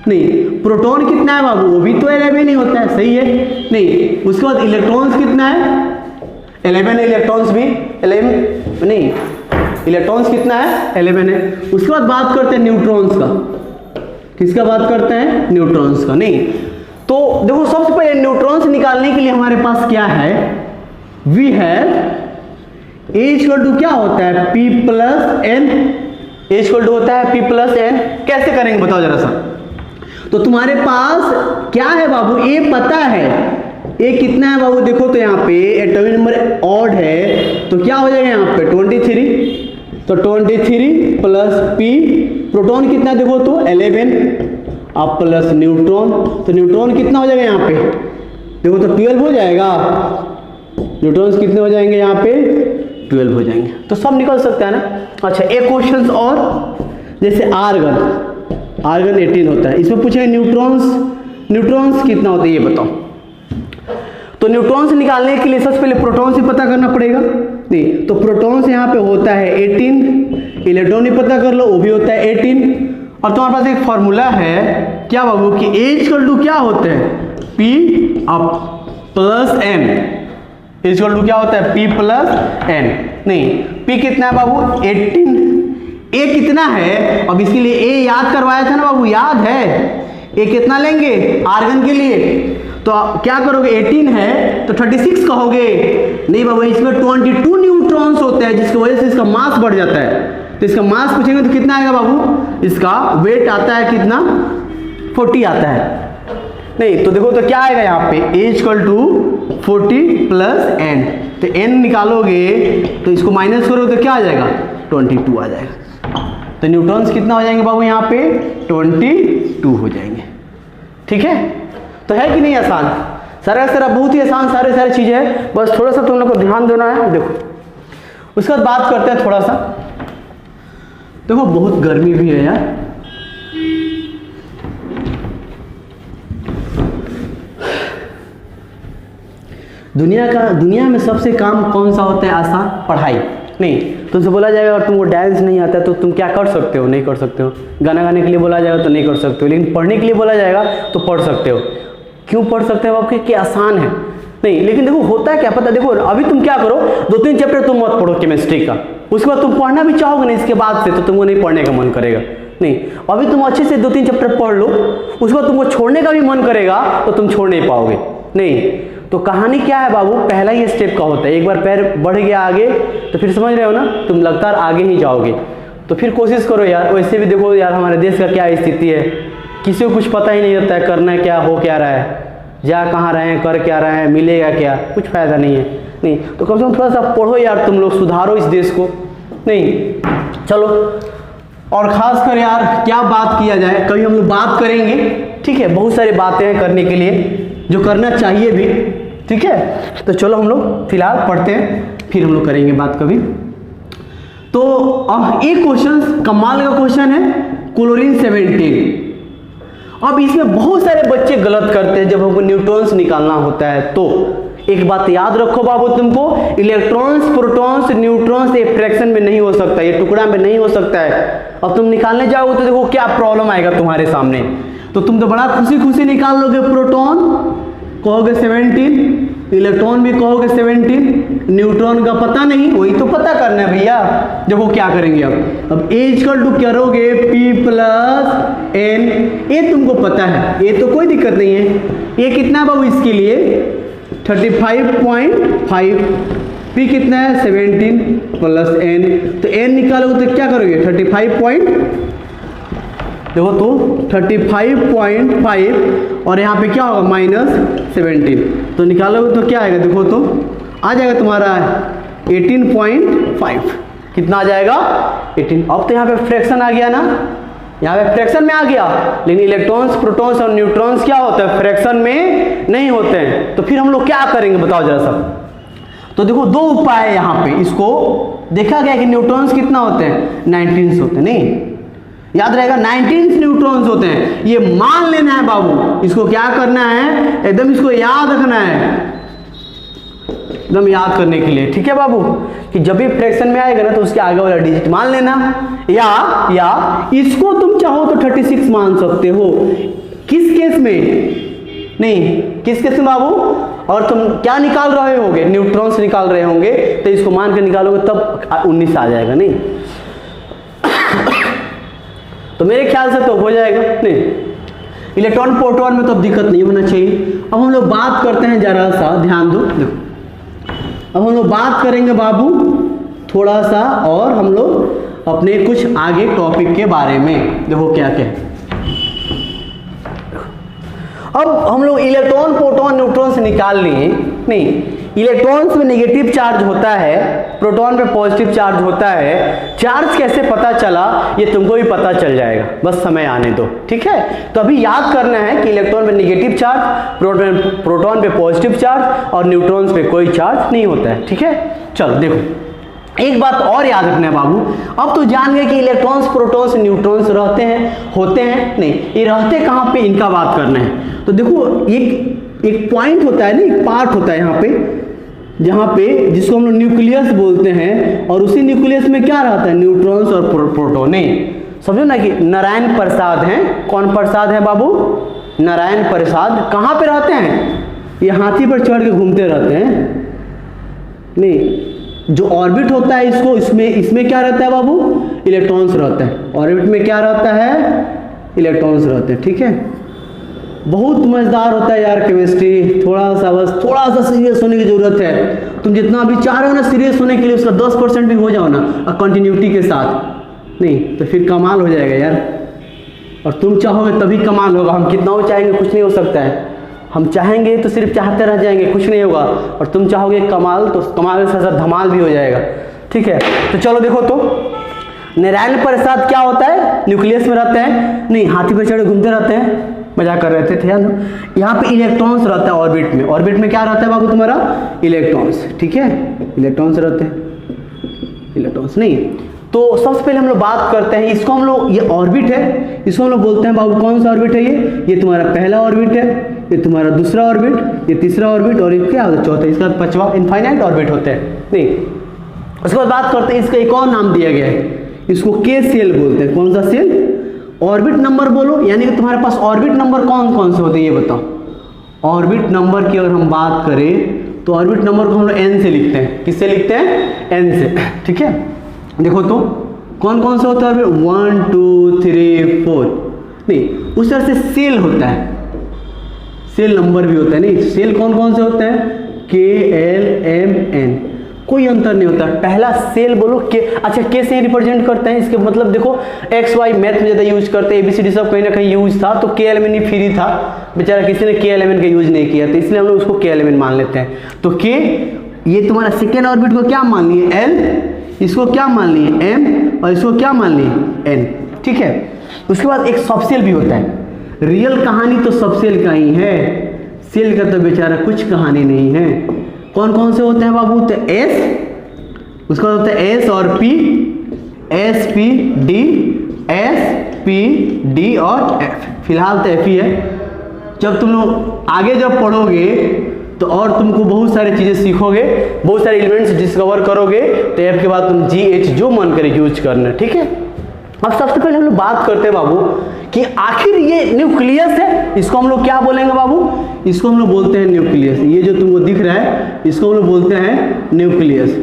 नहीं, प्रोटॉन कितना है बाबू, वो भी तो 11 ही होता है, सही है। नहीं, उसके बाद इलेक्ट्रॉन्स कितना है, 11 है। इलेक्ट्रॉन्स भी 11 नहीं, इलेक्ट्रॉन्स कितना है, 11 है। उसके बाद बात करते हैं न्यूट्रॉन्स का। किसका बात करते हैं, न्यूट्रॉन्स का। नहीं, तो देखो सबसे पहले न्यूट्रॉन्स निकालने के लिए हमारे पास क्या है, we have a equal to क्या होता है, P plus n. A equal to होता है P प्लस एन। कैसे करेंगे बताओ जरा सा। तो तुम्हारे पास क्या है बाबू, ए पता है, ए कितना है बाबू, देखो तो यहाँ पे एटॉमिक नंबर ऑड है, तो क्या हो जाएगा यहाँ पे 23। तो 23 प्लस P, प्रोटॉन कितना है देखो तो 11, अब प्लस न्यूट्रॉन, तो न्यूट्रॉन कितना हो जाएगा यहाँ पे देखो तो 12 हो जाएगा। न्यूट्रॉन्स कितने हो जाएंगे यहाँ पे 12 हो जाएंगे। तो सब निकल सकता है ना। अच्छा एक क्वेश्चन और, जैसे आर्गन 18 होता है, इसमें पूछेंगे न्यूट्रॉन्स कितना होता है ये बताओ। तो न्यूट्रॉन्स निकालने के लिए सबसे पहले प्रोटॉन से पता करना पड़ेगा। नहीं, तो प्रोटॉन से यहाँ पे होता है 18, इलेक्ट्रॉन भी पता कर लो, वो भी होता है 18। और तुम्हारे पास एक फॉर्मूला है क्या बाबू कि ए इक्वल टू क्या होता है, P up plus n. Equal to क्या होता है, P प्लस एन। नहीं, P कितना है बाबू 18, ए कितना है, अब इसके लिए ए याद करवाया था ना बाबू, याद है। ए कितना लेंगे आर्गन के लिए, तो क्या करोगे 18 है तो 36 कहोगे। नहीं बाबू, इसमें 22 न्यूट्रॉन्स होते हैं, जिसकी वजह से इसका मास बढ़ जाता है। तो इसका मास पूछेंगे तो कितना आएगा बाबू, इसका वेट आता है कितना 40 आता है। नहीं, तो देखो तो क्या आएगा यहाँ पे ए इक्वल टू 40 प्लस एन। तो एन निकालोगे तो इसको माइनस करोगे तो क्या आ जाएगा 22 आ जाएगा। तो न्यूट्रॉन्स कितना हो जाएंगे बाबू यहाँ पे 22 हो जाएंगे। ठीक है, तो है कि नहीं आसान, सारा बहुत ही आसान सारे चीजें है, बस थोड़ा सा तुम लोग को ध्यान देना है। देखो उसके बाद बात करते हैं थोड़ा सा, देखो बहुत गर्मी भी है यार। दुनिया में सबसे काम कौन सा होता है आसान, पढ़ाई। नहीं, तुमसे बोला जाएगा और तुमको डांस नहीं आता तो तुम क्या कर सकते हो, नहीं कर सकते हो। गाना गाने के लिए बोला जाएगा तो नहीं कर सकते हो, लेकिन पढ़ने के लिए बोला जाएगा तो पढ़ सकते हो। क्यों पढ़ सकते हो आपके, कि आसान है। नहीं, लेकिन देखो होता है क्या पता, देखो अभी तुम क्या करो 2-3 चैप्टर तुम मत पढ़ो केमिस्ट्री का, उसके बाद तुम पढ़ना भी चाहोगे नहीं इसके बाद से, तो तुमको नहीं पढ़ने का मन करेगा। नहीं, अभी तुम अच्छे से 2-3 चैप्टर पढ़ लो, उसके बाद तुमको छोड़ने का भी मन करेगा तो तुम छोड़ नहीं पाओगे। नहीं, तो कहानी क्या है बाबू, पहला ही स्टेप का होता है। एक बार पैर बढ़ गया आगे तो फिर समझ रहे हो ना, तुम लगातार आगे ही जाओगे। तो फिर कोशिश करो यार। वैसे भी देखो यार हमारे देश का क्या स्थिति है, किसी को कुछ पता ही नहीं रहता है करना क्या, हो क्या रहा है, जा कहाँ रहे हैं, कर क्या रहे हैं, मिलेगा क्या, कुछ फायदा नहीं है। नहीं, तो कम से कम थोड़ा सा पढ़ो यार, तुम लोग सुधारो इस देश को। नहीं, चलो और खास कर यार क्या बात किया जाए, कभी हम लोग बात करेंगे। ठीक है, बहुत सारी बातें हैं करने के लिए जो करना चाहिए भी। ठीक है, तो चलो हम लोग फिलहाल पढ़ते हैं, फिर हम लोग करेंगे बात कभी। तो एक क्वेश्चन कमाल का क्वेश्चन है, क्लोरीन 17। अब इसमें बहुत सारे बच्चे गलत करते हैं जब हमको न्यूट्रॉन्स निकालना होता है। तो एक बात याद रखो बाबू, तुमको इलेक्ट्रॉन्स, प्रोटॉन्स, न्यूट्रॉन्स ये फ्रैक्शन में नहीं हो सकता, ये टुकड़ा में नहीं हो सकता है। अब तुम निकालने जाओगे तो देखो क्या प्रॉब्लम आएगा तुम्हारे सामने। तो तुम तो बड़ा खुशी खुशी निकाल लोगे प्रोटॉन, कहोगे 17, इलेक्ट्रॉन भी कहोगे 17, न्यूट्रॉन का पता नहीं, वही तो पता करना है भैया। देखो क्या करेंगे अब A इक्वल टू करोगे P प्लस N, ये तुमको पता है, ये तो कोई दिक्कत नहीं है। ये कितना है बाबू इसके लिए 35.5, P कितना है 17 प्लस N, तो N निकालोगे तो क्या करोगे 35.5 और यहाँ पे क्या होगा -17, तो निकालोगे तो क्या आएगा, देखो तो आ जाएगा तुम्हारा 18.5, कितना आ जाएगा 18। अब तो यहाँ पे फ्रैक्शन आ गया ना, यहाँ पे फ्रैक्शन में आ गया, लेकिन इलेक्ट्रॉन्स प्रोटॉन्स और न्यूट्रॉन्स क्या होते हैं फ्रैक्शन में नहीं होते हैं। तो फिर हम लोग क्या करेंगे बताओ जरा सब। तो देखो दो उपाय है यहाँ पे, इसको देखा गया कि न्यूट्रॉन्स कितना होते हैं 19 होते हैं, नहीं याद रहेगा 19 न्यूट्रॉन्स होते हैं, ये मान लेना है बाबू। इसको क्या करना है, एकदम इसको याद रखना है, एकदम याद करने के लिए, ठीक है बाबू, कि जब भी फ्रैक्शन में आएगा ना तो उसके आगे वाला डिजिट मान लेना, या इसको तुम चाहो तो 36 मान सकते हो। किस केस में, नहीं किस केस में बाबू, और तुम क्या निकाल रहे होगे न्यूट्रॉन्स निकाल रहे होंगे, तो इसको मान के निकालोगे तब 19 आ जाएगा, नहीं तो मेरे ख्याल से तो हो जाएगा। नहीं इलेक्ट्रॉन प्रोटॉन में तो अब दिक्कत नहीं होना चाहिए। अब हम लोग बात करते हैं, जरा सा ध्यान दो, देखो अब हम लोग बात करेंगे बाबू थोड़ा सा और हम लोग अपने कुछ आगे टॉपिक के बारे में। देखो क्या क्या, अब हम लोग इलेक्ट्रॉन प्रोटॉन न्यूट्रॉन से निकाल लिए, नहीं इलेक्ट्रॉन्स में नेगेटिव चार्ज होता है, प्रोटॉन पे पॉजिटिव चार्ज होता है। चार्ज कैसे पता चला ये तुमको भी पता चल जाएगा, बस समय आने दो, ठीक है। तो अभी याद करना है कि इलेक्ट्रॉन पे नेगेटिव चार्ज, प्रोटॉन पे पॉजिटिव चार्ज और न्यूट्रॉन्स पे कोई चार्ज नहीं होता है, ठीक है। चलो देखो एक बात और याद रखना है बाबू, अब तो जान गए कि इलेक्ट्रॉन्स प्रोटॉन्स न्यूट्रॉन्स रहते हैं, होते हैं, नहीं ये रहते कहाँ पे इनका बात करना है। तो देखो एक पॉइंट होता है ना, एक पार्ट होता है यहाँ पे, जहाँ पे जिसको हम लोग न्यूक्लियस बोलते हैं, और उसी न्यूक्लियस में क्या रहता है न्यूट्रॉन्स और प्रोटॉन। नहीं समझो ना कि नारायण प्रसाद हैं, कौन प्रसाद है बाबू, नारायण प्रसाद कहाँ पे रहते हैं, ये हाथी पर चढ़ के घूमते रहते हैं। नहीं जो ऑर्बिट होता है इसको, इसमें क्या रहता है बाबू, इलेक्ट्रॉन्स रहता है, ऑर्बिट में क्या रहता है, इलेक्ट्रॉन्स रहते हैं, ठीक है। बहुत मजेदार होता है यार केमिस्ट्री, थोड़ा सा सीरियस होने की जरूरत है। तुम जितना भी चाह रहे हो ना सीरियस होने के लिए, उसका 10% भी हो जाओ ना और कंटिन्यूटी के साथ, नहीं तो फिर कमाल हो जाएगा यार। और तुम चाहोगे तभी कमाल होगा, हम कितना हो चाहेंगे कुछ नहीं हो सकता है, हम चाहेंगे तो सिर्फ चाहते रह जाएंगे, कुछ नहीं होगा। और तुम चाहोगे कमाल, तो कमाल के साथ धमाल भी हो जाएगा, ठीक है। तो चलो देखो तो नारायण प्रसाद क्या होता है, न्यूक्लियस में रहते हैं, नहीं हाथी पर चढ़े घूमते रहते हैं, मजाक कर रहे थे यहाँ पे इलेक्ट्रॉन्स रहता है ऑर्बिट में, ऑर्बिट में क्या रहता है बाबू तुम्हारा, इलेक्ट्रॉन्स, ठीक है, इलेक्ट्रॉन्स रहते हैं, इलेक्ट्रॉन्स नहीं। तो सबसे पहले हम लोग बात करते हैं, इसको हम लोग, ये ऑर्बिट है, इसको हम लोग बोलते हैं बाबू कौन सा ऑर्बिट है, ये तुम्हारा पहला ऑर्बिट है, ये तुम्हारा दूसरा ऑर्बिट, ये तीसरा ऑर्बिट, और ये क्या होता है चौथा, इसका पांचवा इनफाइनाइट ऑर्बिट होता है। नहीं उसके बाद बात करते हैं, इसका एक और नाम दिया गया है, इसको के सेल बोलते हैं, कौन सा सेल, ऑर्बिट नंबर बोलो, यानी कि तुम्हारे पास ऑर्बिट नंबर कौन कौन से होते हैं ये बताओ। ऑर्बिट नंबर की अगर हम बात करें तो ऑर्बिट नंबर को हम लोग एन से लिखते हैं, किससे लिखते हैं, एन से, ठीक है। देखो तो कौन कौन से होता है ऑर्बिट, 1 2 3 4, नहीं उस तरह से सेल होता है, सेल नंबर भी होता है, नहीं सेल कौन कौन से होते हैं, KLMN, कोई अंतर नहीं होता। पहला सेल बोलो के, अच्छा के से रिप्रेजेंट करते हैं, इसके मतलब देखो XY मैथ में ज़्यादा यूज करते हैं, ABCD सब कहीं ना कहीं यूज था, तो KLMN ही फ्री था, बेचारा किसी ने KLMN का यूज नहीं किया, तो इसलिए हम लोग उसको KLMN मान लेते हैं। तो K, ये तुम्हारा सेकेंड ऑर्बिट को क्या मान लिए L, इसको क्या मान लिए M, और इसको क्या मान लिए N, ठीक है। उसके बाद एक सबसेल भी होता है, रियल कहानी तो सबसेल का ही है, सेल का तो बेचारा कुछ कहानी नहीं है। कौन कौन से होते हैं बाबू, तो S, उसका होता है S और P, SP D और F, फिलहाल तो F ही है। जब तुम लोग आगे जब पढ़ोगे तो और तुमको बहुत सारी चीज़ें सीखोगे, बहुत सारे एलिमेंट्स डिस्कवर करोगे, तो F के बाद तुम GH जो मन करे यूज करना, ठीक है। अब सबसे पहले हम लोग बात करते हैं बाबू कि आखिर ये न्यूक्लियस है, इसको हम लोग क्या बोलेंगे बाबू? इसको हम लोग बोलते हैं न्यूक्लियस। ये जो तुमको दिख रहा है इसको हम लोग बोलते हैं न्यूक्लियस।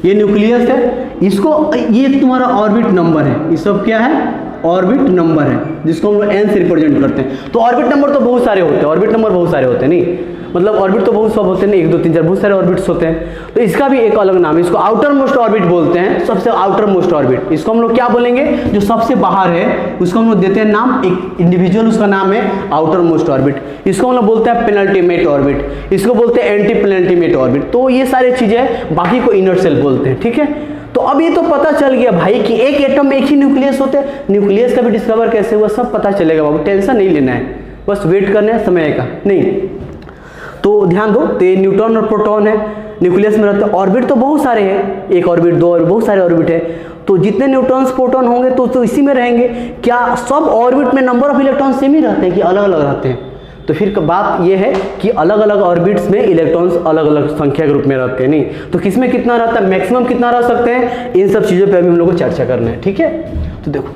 ये न्यूक्लियस है, इसको ये तुम्हारा ऑर्बिट नंबर है, ये सब क्या है? ऑर्बिट नंबर है, जिसको हम लोग n से रिप्रेजेंट करते हैं। तो ऑर्बिट नंबर तो बहुत सारे होते हैं, ऑर्बिट नंबर बहुत सारे होते हैं, नहीं मतलब ऑर्बिट तो बहुत सब होते हैं, नहीं 1 2 3 4 बहुत सारे ऑर्बिट्स होते हैं। तो इसका भी एक अलग नाम है, इसको आउटर मोस्ट ऑर्बिट बोलते हैं, सबसे आउटर मोस्ट ऑर्बिट। इसको हम लोग क्या बोलेंगे? जो सबसे बाहर है उसको हम लोग देते हैं नाम, एक इंडिविजुअल उसका नाम है आउटर मोस्ट ऑर्बिट। इसको हम लोग बोलते हैं पेनल्टीमेट ऑर्बिट, इसको बोलते हैं एंटी पेनल्टीमेट ऑर्बिट। तो ये सारी चीजें, बाकी को इनर सेल बोलते हैं, ठीक है। तो अब ये तो पता चल गया भाई कि एक एटम में एक ही न्यूक्लियस होते हैं। न्यूक्लियस का भी डिस्कवर कैसे हुआ सब पता चलेगा बाबू, टेंशन नहीं लेना है, बस वेट करना है समय का, नहीं। तो ध्यान दो, तो ये न्यूट्रॉन और प्रोटॉन है, न्यूक्लियस में रहते हैं। ऑर्बिट तो बहुत सारे हैं, एक ऑर्बिट, दो ऑर्बिट, बहुत सारे ऑर्बिट है। तो जितने न्यूट्रॉन्स प्रोटॉन होंगे तो इसी में रहेंगे। क्या सब ऑर्बिट में नंबर ऑफ इलेक्ट्रॉन सेम ही रहते हैं कि अलग अलग रहते हैं? तो फिर बात यह है कि अलग अलग ऑर्बिट्स में इलेक्ट्रॉन्स अलग अलग संख्या के रूप में रहते हैं, नहीं। तो किसमें कितना रहता है, मैक्सिमम कितना रह सकते हैं, इन सब चीज़ों पे अभी हम लोग को चर्चा करना है, ठीक है। तो देखो,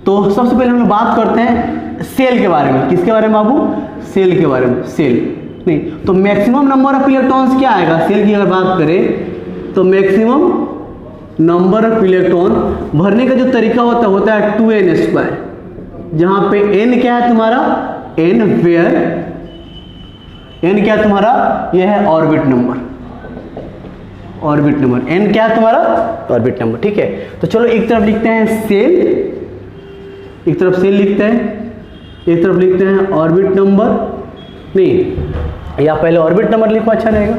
तो सबसे पहले हम लोग बात करते हैं सेल के बारे में। किसके बारे में बाबू? सेल के बारे में। सेल नहीं तो मैक्सिमम नंबर ऑफ इलेक्ट्रॉन्स क्या आएगा? सेल की अगर बात करें तो मैक्सिमम नंबर ऑफ इलेक्ट्रॉन भरने का जो तरीका होता है 2n², जहां पे n क्या है तुम्हारा? n वेयर, n क्या है तुम्हारा? यह है orbit number, orbit number. n क्या है तुम्हारा? ऑर्बिट नंबर, ठीक है। तो चलो एक तरफ लिखते हैं सेल, एक तरफ सेल लिखते हैं, एक तरफ लिखते हैं ऑर्बिट नंबर, नहीं या पहले ऑर्बिट नंबर लिखो, अच्छा रहेगा।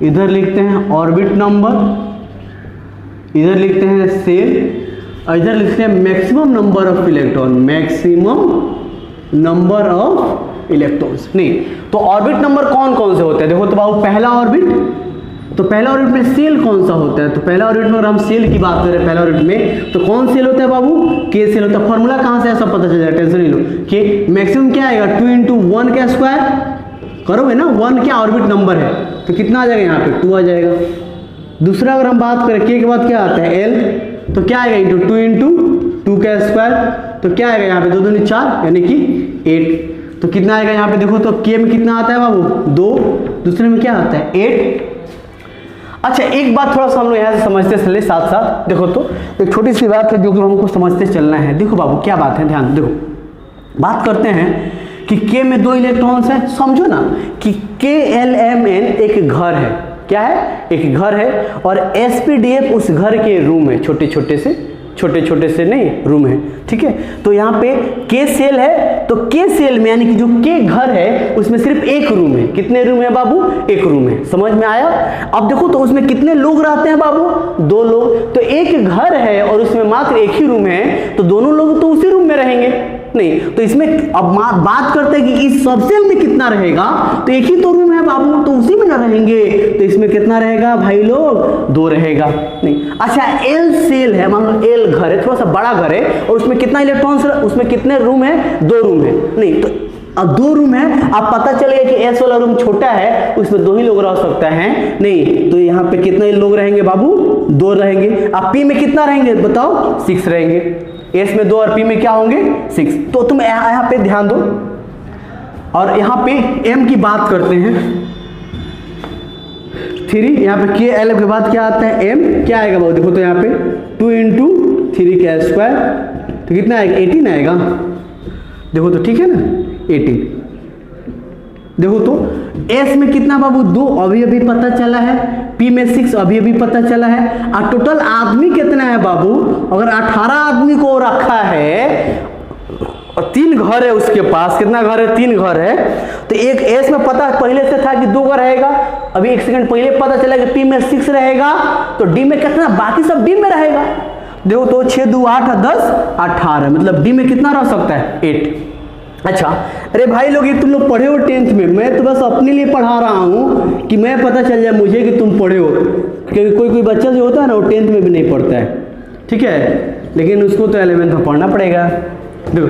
इधर लिखते हैं ऑर्बिट नंबर, इधर लिखते हैं सेल, और इधर लिखते हैं maximum number of electron, maximum number of electrons. नहीं तो ऑर्बिट नंबर कौन कौन से होते हैं? देखो तो बाबू, पहला ऑर्बिट, तो पहला ऑर्बिट में सेल कौन सा होता है? तो पहला ऑर्बिट में अगर हम सेल की बात करें, पहला ऑर्बिट में तो कौन सेल होता है बाबू? के सेल होता है। फॉर्मूला कहां से है सब पता चल जाएगा, टेंशन नहीं लो। कि मैक्सिमम क्या आएगा? 2 × 1 का स्क्वायर करोगे ना, 1 क्या ऑर्बिट नंबर है, तो कितना आ जाएगा? यहाँ पे 2 आ जाएगा। दूसरा अगर हम बात करें के बाद क्या आता है? एल, तो क्या आएगा? इंटू 2 × 2 का स्क्वायर, तो क्या आएगा यहाँ पे? 2 दूनी 4 यानी कि 8। तो कितना आएगा यहाँ पे? देखो तो के में कितना आता है बाबू? 2, दूसरे में क्या आता है? 8। अच्छा एक बात थोड़ा सा हम लोग यहाँ से समझते चले साथ साथ। देखो तो एक छोटी सी बात है जो कि हमको समझते चलना है। देखो बाबू क्या बात है, ध्यान देखो, बात करते हैं कि के में 2 इलेक्ट्रॉन्स हैं। समझो ना कि KLMN एक घर है, क्या है? एक घर है, और SPDF उस घर के रूम है, छोटे छोटे से नहीं रूम है, ठीक है। तो यहाँ पे के सेल है, तो के सेल में यानी कि जो के घर है उसमें सिर्फ एक रूम है। कितने रूम है बाबू? एक रूम है। समझ में आया? अब देखो तो उसमें कितने लोग रहते हैं बाबू? 2 लोग। तो एक घर है और उसमें मात्र एक ही रूम है, तो दोनों लोग तो उसी रूम में रहेंगे, नहीं। तो इसमें अब बात करते हैं कि इस सब सेल में कितना रहेगा, तो एक ही तो रूम है बाबू, तो उसी में ना रहेंगे। तो इसमें कितना रहेगा भाई लोग? 2 रहेगा, नहीं। अच्छा एल सेल है, मान लो एल घर है, थोड़ा सा बड़ा घर है, और उसमें कितना इलेक्ट्रॉन्स, उसमें कितने रूम है? 2 रूम है, नहीं। तो अब 2 रूम है, अब पता चलेगा कि एस वाला रूम छोटा है, उसमें 2 ही लोग रह सकता है, नहीं। तो यहाँ पे कितने लोग रहेंगे बाबू? 2 रहेंगे। अब पी में कितना रहेंगे बताओ? 6 रहेंगे। एस में 2 और पी में क्या होंगे? 6। तो तुम यहाँ पे ध्यान दो, और यहाँ पे एम की बात करते हैं 3, यहाँ पे के एल के बाद क्या आता है? एम। क्या आएगा बाबू? देखो तो यहाँ पे 2 × 3 का स्क्वायर, तो कितना आएगा? 18 आएगा। देखो तो ठीक है ना, 18। देखो तो एस में कितना बाबू? 2 अभी पता चला है, पी में 6 अभी पता चला है। और टोटल आदमी कितना है बाबू? अगर 18 आदमी को रखा है और 3 घर है उसके पास, कितना घर है? 3 घर है। तो एक एस में पता पहले से था कि 2 घर रहेगा, अभी 1 सेकंड पहले पता चला कि पी में 6 रहेगा, तो डी में कितना? बाकी सब डी में रहेगा। देखो तो 6 × 2 = 8 और 10 = 18, मतलब डी में कितना रह सकता है? 8। अच्छा अरे भाई लोग, ये तुम लोग पढ़े हो 10th में, मैं तो बस अपने लिए पढ़ा रहा हूँ कि मैं पता चल जाए मुझे कि तुम पढ़े हो, क्योंकि कोई बच्चा जो होता है ना वो 10th में भी नहीं पढ़ता है, ठीक है, लेकिन उसको तो 11th में पढ़ना पड़ेगा। देखो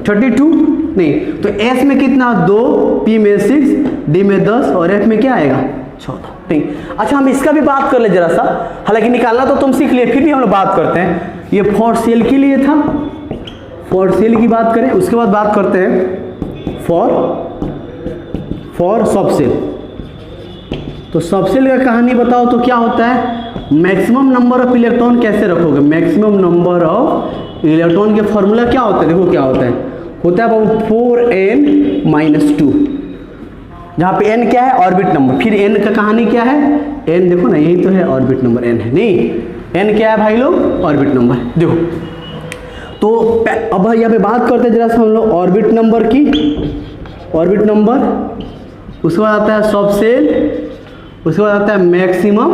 32 नहीं, तो एस में कितना? 2, पी में 6, डी में 10, और एफ में क्या आएगा? 14। नहीं अच्छा हम इसका भी बात कर ले जरा सा, हालांकि निकालना तो तुम सीख लिए, फिर भी हम लोग बात करते हैं। ये फॉर सेल के लिए था, फॉर सेल की बात करें। उसके बाद बात करते हैं फॉर सब सेल। तो सब सेल का कहानी बताओ तो क्या होता है, मैक्सिमम नंबर ऑफ इलेक्ट्रॉन कैसे रखोगे, मैक्सिमम नंबर ऑफ इलेक्ट्रॉन के फॉर्मूला क्या होता है, देखो क्या होता है बाबू 4n-2, जहाँ पे n क्या है ऑर्बिट नंबर, फिर n का कहानी क्या है, n देखो ना यही तो है ऑर्बिट नंबर, n है नहीं, n क्या है भाई लोग ऑर्बिट नंबर। देखो तो अब यहाँ पे बात करते हैं जरा से हम लोग ऑर्बिट नंबर की, ऑर्बिट नंबर, उसके बाद आता है सब सेल, उसके बाद आता है maximum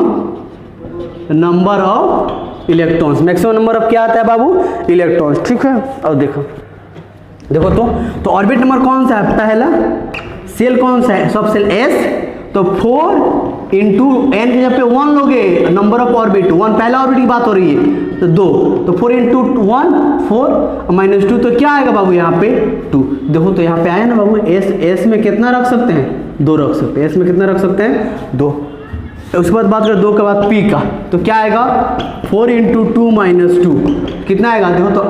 number of electrons. Maximum number of क्या आता है बाबू, इलेक्ट्रॉन्स, ठीक है। और देखो तो ऑर्बिट नंबर कौन सा है, पहला सेल कौन सा है, सब सेल S, तो 4 इंटू n के जगह पे 1 लोगे, नंबर ऑफ ऑर्बिट 1, पहला ऑर्बिट की बात हो रही है तो 2, तो 4 इंटू 1 4 -2, तो क्या आएगा बाबू यहाँ पे 2। देखो तो यहाँ पे आया ना बाबू, S में कितना रख सकते हैं, 2 रख सकते हैं, S में कितना रख सकते हैं 2। उसके बाद बात करें 2 के बाद P का, तो क्या आएगा 4 इंटू 2 -2 कितना आएगा, देखो तो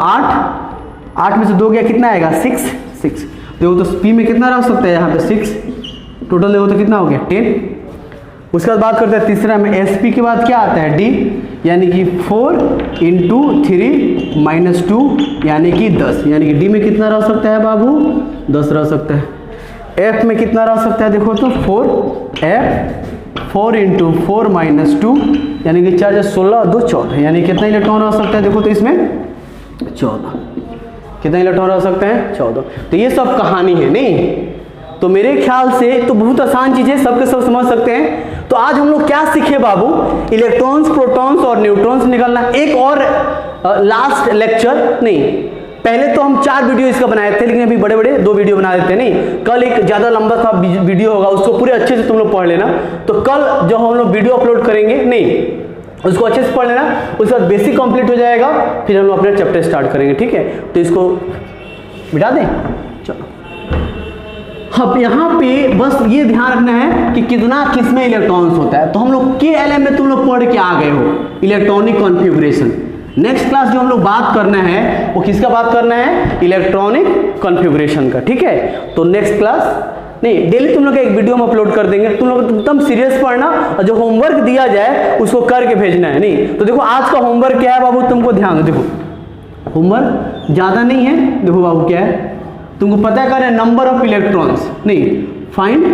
8 में से 2 गया कितना आएगा 6। देखो तो P में कितना रख सकते हैं यहाँ पे 6, टोटल देखो तो कितना हो गया 10। उसके बाद बात करते हैं तीसरा में SP के बाद क्या आता है D, यानी कि 4 इंटू 3 -2 यानी कि 10, यानी कि D में कितना रह सकता है बाबू 10 रह सकता है। F में कितना रह सकता है, देखो तो 4 इंटू 4 -2 यानी कि 4 16 2 14, यानी कितना इलेक्ट्रॉन रह सकता है, देखो तो इसमें 14, कितना इलेक्ट्रॉन रह सकते हैं 14। तो ये सब कहानी है नहीं, तो मेरे ख्याल से तो बहुत आसान चीजें सबके सब समझ सकते हैं। तो आज हम लोग क्या सीखे बाबू, इलेक्ट्रॉन्स, प्रोटॉन्स और न्यूट्रॉन्स निकालना। एक और लास्ट लेक्चर नहीं, पहले तो हम 4 वीडियो इसका बनाए थे, लेकिन अभी बड़े बड़े 2 वीडियो बना देते हैं नहीं, कल एक ज़्यादा लंबा सा वीडियो होगा, उसको पूरे अच्छे से तुम लोग पढ़ लेना। तो कल जो हम लोग वीडियो अपलोड करेंगे नहीं, उसको अच्छे से पढ़ लेना, उसके बाद बेसिक कंप्लीट हो जाएगा, फिर हम लोग अपने चैप्टर स्टार्ट करेंगे, ठीक है। तो इसको मिटा दें, चलो। अब यहाँ पे बस ये ध्यान रखना है कि कितना किसमें इलेक्ट्रॉन्स होता है। तो हम लोग KLM में तुम लोग पढ़ के आ गए हो, इलेक्ट्रॉनिक कॉन्फ़िगरेशन। नेक्स्ट क्लास जो हम लोग बात करना है वो किसका बात करना है, इलेक्ट्रॉनिक कॉन्फ़िगरेशन का, ठीक है। तो नेक्स्ट क्लास नहीं, डेली तुम लोग का एक वीडियो हम अपलोड कर देंगे, तुम लोग एकदम सीरियस पढ़ना और जो होमवर्क दिया जाए उसको करके भेजना है नहीं। तो देखो आज का होमवर्क क्या है बाबू, तुमको ध्यान दो, देखो होमवर्क ज़्यादा नहीं है, देखो बाबू क्या है, तुमको पता करना है नंबर ऑफ इलेक्ट्रॉन्स नहीं, find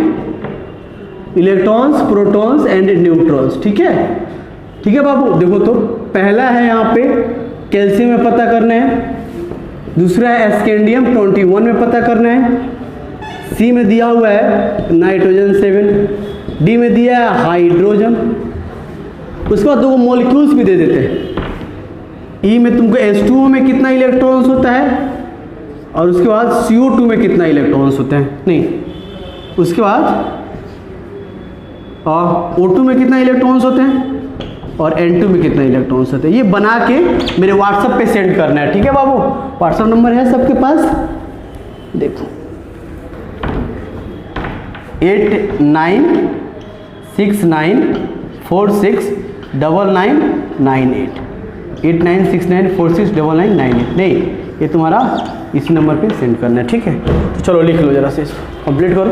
electrons, protons and neutrons, ठीक है बाबू। देखो तो पहला है यहाँ पे कैल्शियम में पता करना है, दूसरा है स्कैंडियम 21 में पता करना है, सी में दिया हुआ है नाइट्रोजन 7, डी में दिया है हाइड्रोजन। उसके बाद 2 मॉलिक्यूल्स भी दे देते हैं, ई में तुमको H2O में कितना इलेक्ट्रॉन्स होता है, और उसके बाद CO2 में कितना इलेक्ट्रॉन्स होते हैं नहीं, उसके बाद O2 में कितना इलेक्ट्रॉन्स होते हैं, और N2 में कितना इलेक्ट्रॉन्स होते हैं। ये बना के मेरे व्हाट्सएप पे सेंड करना है, ठीक है बाबू। व्हाट्सएप नंबर है सबके पास, देखो 8969469998, 8969469998 नहीं, ये तुम्हारा इसी नंबर पे सेंड करना है, ठीक है। तो चलो लिख लो जरा से, इसको कंप्लीट करो।